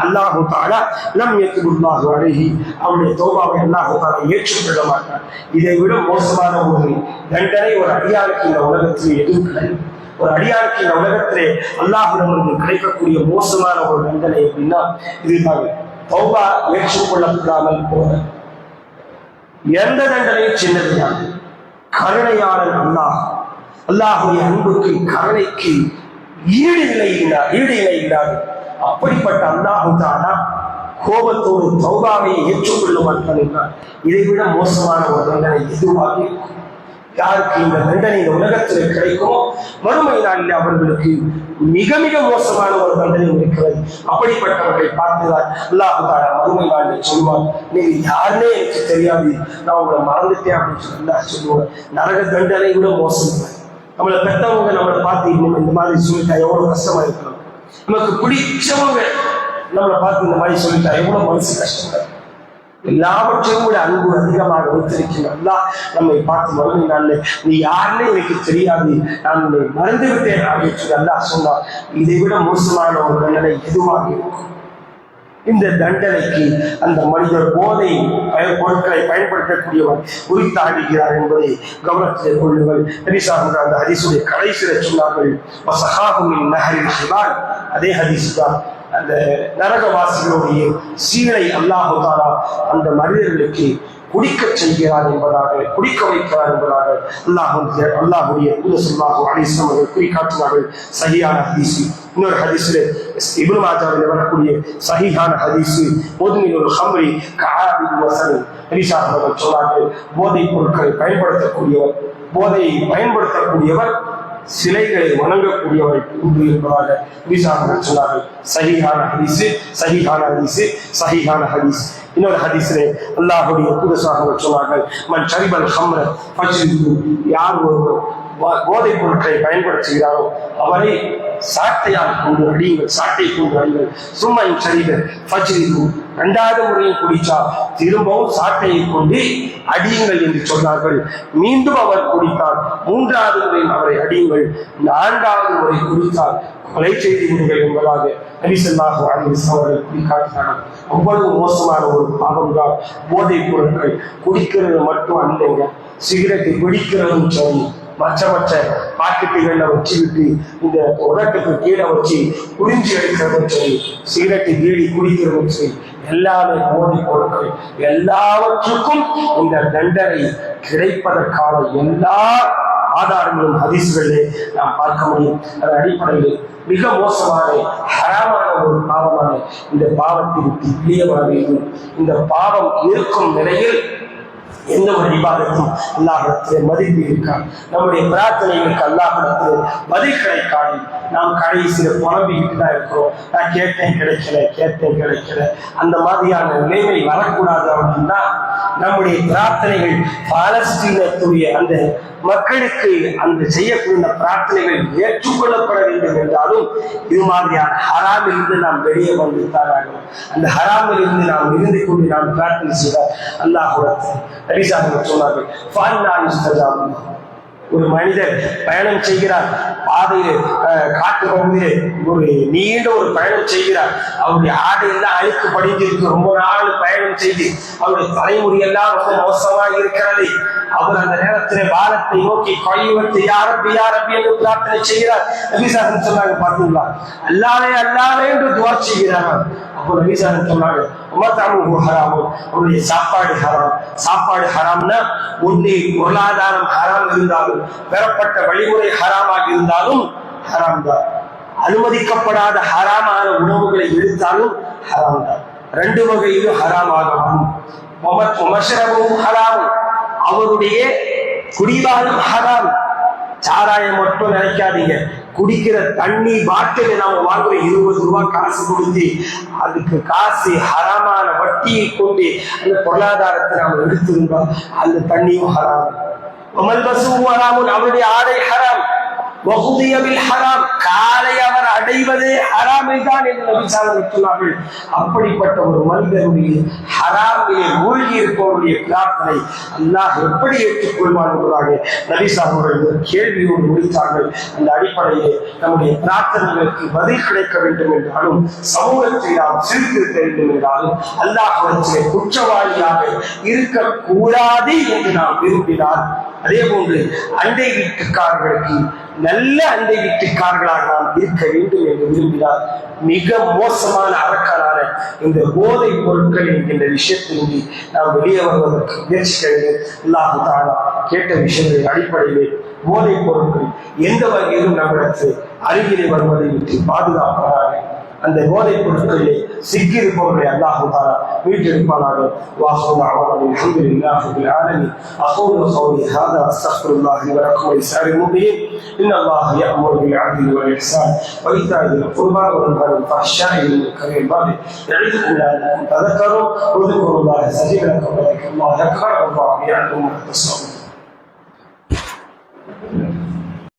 அல்லாஹ் தஆலா லம் யக்புல்லாஹு அலைஹி, அவருடைய தௌபாவை அல்லாஹ் தஆலா ஏற்றுக்கொள்ள மாட்டார். இதை விட மோசமான ஒரு தண்டனை ஒரு அடியாருக்கு இந்த உலகத்தில் எதுவும் கிடையாது. ஒரு அடியாருக்கு இந்த உலகத்திலே அல்லாஹ்விடமிருந்து கிடைக்கக்கூடிய மோசமான ஒரு தண்டனை அப்படின்னா இதுதான். தௌபா ஏற்றுக்கொள்ளப்படாமல் போன எந்த தண்டனையும் சின்னதுதான். கருணையாளன் அல்லாஹ், அல்லாஹ்வுடைய அன்புக்கு கருணைக்கு ஈடு இணை இல்லாது. அப்படிப்பட்ட அல்லாஹ் தஆலா கோபத்தோடு தௌபாவை ஏற்றுக்கொள்ள மாட்டான் என்றார். இதைவிட மோசமான ஒரு தண்டனை எதுவாக இருக்கும்? யாருக்கு இந்த தண்டனை இந்த உலகத்தில் கிடைக்குமோ மறுமை நாளில் அவர்களுக்கு மிக மிக மோசமான ஒரு தண்டனை இருக்கிறது. அப்படிப்பட்டவர்களை பார்த்துதான் அல்லாஹ் தஆலா மறுமை நாளில் சொல்வார், நீங்க யாருன்னே எனக்கு தெரியாது, நான் உங்களை மறந்துட்டேன் அப்படின்னு சொல்லி சொல்லுவார். நரக தண்டனை விட மோசம். நம்மளை பெற்றவங்க நம்மளை பார்த்து இன்னும் இந்த மாதிரி சொல்லிட்டா எவ்வளவு கஷ்டமா இருக்கணும். நமக்கு பிடிச்சவங்க நம்மளை பார்த்து இந்த மாதிரி சொல்லிட்டா எவ்வளவு மனசு கஷ்டமா. எல்லாவற்றையும் கூட அன்பு அதிகமாக வைத்திருக்கின்ற நம்மை பார்த்து மறுமை நாளில் நீ யாருன்னே எனக்கு தெரியாது, நான் உன்னை மறந்து விட்டேன் அப்படின்னு சொல்லி அல்லாஹ் சொன்னார். இதை விட மோசமான ஒரு தண்டனை எதுவாக இருக்கும்? இந்த தண்டனைக்கு அந்த மனிதர் போதை பொருட்களை பயன்படுத்தக்கூடியவர் உரித்தாடுகிறார் என்பதை கவனத்தில் கொள்ளுங்கள். அந்த ஹதீஸுடைய கடைசியில சொன்னார்கள், அதே ஹதீஸ் தான் அந்த நரகவாசிகளுடைய சீலை அல்லாஹ் தஆலா அந்த மனிதர்களுக்கு குடிக்க செய்கிறார் என்பதாக, குடிக்க வைக்கிறார் என்பதாக அல்லாஹுடைய ஸல்லல்லாஹு அலைஹி வஸல்லம் அவர்கள் குறிக்காட்டினார்கள். சஹீஹான ஹதீஸ். இன்னொரு ஹதீஸில் இப்னு மாஜாவில் வரக்கூடிய சஹீஹான ஹதீஸ், முத்மினுல் ஹம்ரி கஆபில் வஸல், அவர்கள் சொன்னார்கள், போதைப் பொருட்களை பயன்படுத்தக்கூடியவர் சிலைகளை வணங்கக்கூடியவர் என்று என்பதாக சொன்னார்கள். சஹீஹான ஹதீஸ். இன்னொரு ஹதீஸிலே அல்லாஹ்வுடைய தூதர் சொன்னார்கள், மன் ஷரிபல் ஹம்ர ஃபஜ்லிது, யார் ஒருவர் போதைப் பொருட்களை பயன்படுத்துகிறாரோ அவரை சாட்டையால் கொண்டு அடியுங்கள், சாட்டை கொண்டு அடியுங்கள். சும்மா ஷரிப ஃபஜ்லிது, இரண்டாவது முறையும் குடிச்சா திரும்பவும் சாட்டையை கொண்டு அடியுங்கள் என்று சொன்னார்கள். மீண்டும் அவர் குடித்தார், மூன்றாவது முறையும் அவரை அடியுங்கள், நான்காவது முறை குடித்தார் கொலை செய்து விடுங்கள் என்பதாக நபி ஸல்லல்லாஹு அலைஹி வஸல்லம் அவர்கள் குறிக்காட்டினார்கள். அவ்வளவு மோசமான ஒரு பாவம் தான் போதைப் பொருட்கள். குடிக்கிறது மட்டும் அல்லங்க, சிகரெட்டை பிடிக்கிறதும் சரி, மற்ற பாக்கெட்டுகள்ல வச்சுக்கிட்டு இந்த உடட்டுக்கு கீழே வச்சு குடிஞ்சி எடுக்கிறதும் சரி, சிகரெட்டை பீடி குடிக்கிறதும் சரி, எல்லாமே போதைப் பொருட்கள். எல்லாவற்றுக்கும் இந்த தண்டனை கிடைப்பதற்கான எல்லா ஆதாரங்களும் ஹதீஸ்களிலே நாம் பார்க்க முடியும். அதன் அடிப்படையில் மிக மோசமான ஹராமான ஒரு பாவமான இந்த பாவத்தை விட்டு வெளியே வர வேண்டும். இந்த பாவம் இருக்கும் நிலையில் எந்த ஒரு இபாதத்தும் அல்லாஹ்விடத்திலே மதிப்பு இருக்காது. நம்முடைய பிரார்த்தனைகளுக்கு அல்லாஹ்விடத்திலே பதில் கிடைக்காது. நாம் கடைசியில் புலம்பிக்கிட்டு தான் இருக்கிறோம், நான் கேட்டேன் கிடைக்கல. அந்த மாதிரியான நிலைமை வரக்கூடாது அப்படின்னா நம்முடைய பிரார்த்தனைகள் பாலஸ்தீனத்துடைய அந்த மக்களுக்கு அந்த செய்யக்கூடிய பிரார்த்தனைகள் ஏற்றுக்கொள்ளப்பட வேண்டும் என்றாலும் இது மாதிரியான ஹராமில் இருந்து நாம் வெளியே வந்துத்தான் ஆகும். அந்த ஹராமில் இருந்து நாம் இருந்து கொண்டு நாம் பிரார்த்தனை செய்தால் அல்லாஹ்விடத்தில் சொன்னார்கள், ஒரு மனிதர் பயணம் செய்கிறார், பாதையில் காட்டு பகுதியிலே ஒரு நீண்ட ஒரு பயணம் செய்கிறார். அவருடைய ஆடையெல்லாம் அழுக்கு படிஞ்சிருக்கு, ரொம்ப நாள் பயணம் செய்து அவருடைய தலைமுடியெல்லாம் ரொம்ப மோசமாக இருக்கிறது. அவர் அந்த நேரத்தில் வானத்தை நோக்கி கைவிட்டு யாரப்பி என்று பிரார்த்தனை செய்கிறார். நபிசாசன் சொன்னாங்க, பார்த்தீங்களா, அல்லாவே என்று துவா செய்கிறார்கள். அப்போ நபிசாசன் சொன்னாங்க, அவருடைய சாப்பாடு ஹராம்னா ஒன்று பொருளாதாரம் ஹராம் இருந்தாலும், பெறப்பட்ட வழிமுறை ஹராமாக இருந்தாலும் ஹராம் தான். அனுமதிக்கப்படாத ஹராமான உணவுகளை எடுத்தாலும் ஹராம் தான். ரெண்டு வகையிலும் ஹராமாகும். அவருடைய குடிவாலும் ஹராம். சாராயம் மட்டும் நினைக்காதீங்க, குடிக்கிற தண்ணி பாட்டில் நாம வாங்குற 20 ரூபாய் காசு கொடுத்து அதுக்கு காசு ஹராமான வட்டியை கொண்டு அந்த பொருளாதாரத்தை நாம எடுத்திருந்தோம், அந்த தண்ணியும் ஹராம். அவருடைய ஆடை ஹராம். காலை அவர் அடைவதே ஹராமை தான் என்று நபி சொன்னார்கள். அப்படிப்பட்ட ஒரு மனிதனுடைய ஹராமிலே மூழ்கி இருப்பவருடைய பிரார்த்தனை அல்லாஹ் எப்படி ஏற்றுக்கொள்வார் என்பதாக நபி அவர்கள் கேள்வியோடு முடித்தார்கள். அந்த அடிப்படையிலே நம்முடைய பிரார்த்தனைகளுக்கு பதில் கிடைக்க வேண்டும் என்றாலும், சமூகத்தை நாம் சீர்திருத்த வேண்டும் என்றாலும், அல்லாஹ்விடத்திலே குற்றவாளியாக இருக்கக்கூடாது என்று நாம் விரும்பினால், அதே போன்று அண்டை வீட்டுக்காரர்களுக்கு நல்ல அண்டை வீட்டுக்காரர்களாக நாம் இருக்க வேண்டும் என்று விரும்பினார். மிக மோசமான அரக்கரான இந்த போதை பொருட்கள் என்கின்ற விஷயத்திலிருந்து நாம் வெளியே வருவதற்கு முயற்சிக்க வேண்டும். அல்லாஹ் தஆலா கேட்ட விஷயங்களின் அடிப்படையிலே போதை பொருட்கள் எந்த வகையிலும் நம்மிடத்தில் அருகிலே வருவதை விட்டு பாதுகாப்பாக அந்த போதைப் பொருட்களிலே சிக்கியிருப்பவர்களை அல்லாஹ் தஆலா மீட்டெடுப்பானாக. வாஹுவ அல்ஹம்துலில்லாஹி ரப்பில் ஆலமீன். அகூலு கௌலி ஹாதா அஸ்தக்ஃபிருல்லாஹ லி வ லக்கும் வ லிஸாரில் முஃமினீன். இன்னல்லாஹ யஅமுரு பில் அத்லி வல் இஹ்சான் வ ஈதாஇ தில் குர்பா வ யன்ஹா அனில் ஃபஹ்ஷாஇ வல் முன்கரி வல் பகி யஇதுக்கும் லஅல்லக்கும் தذكرون واذكروا كثيرا وذكر الله أكبر والله يعلم ما تصنعون.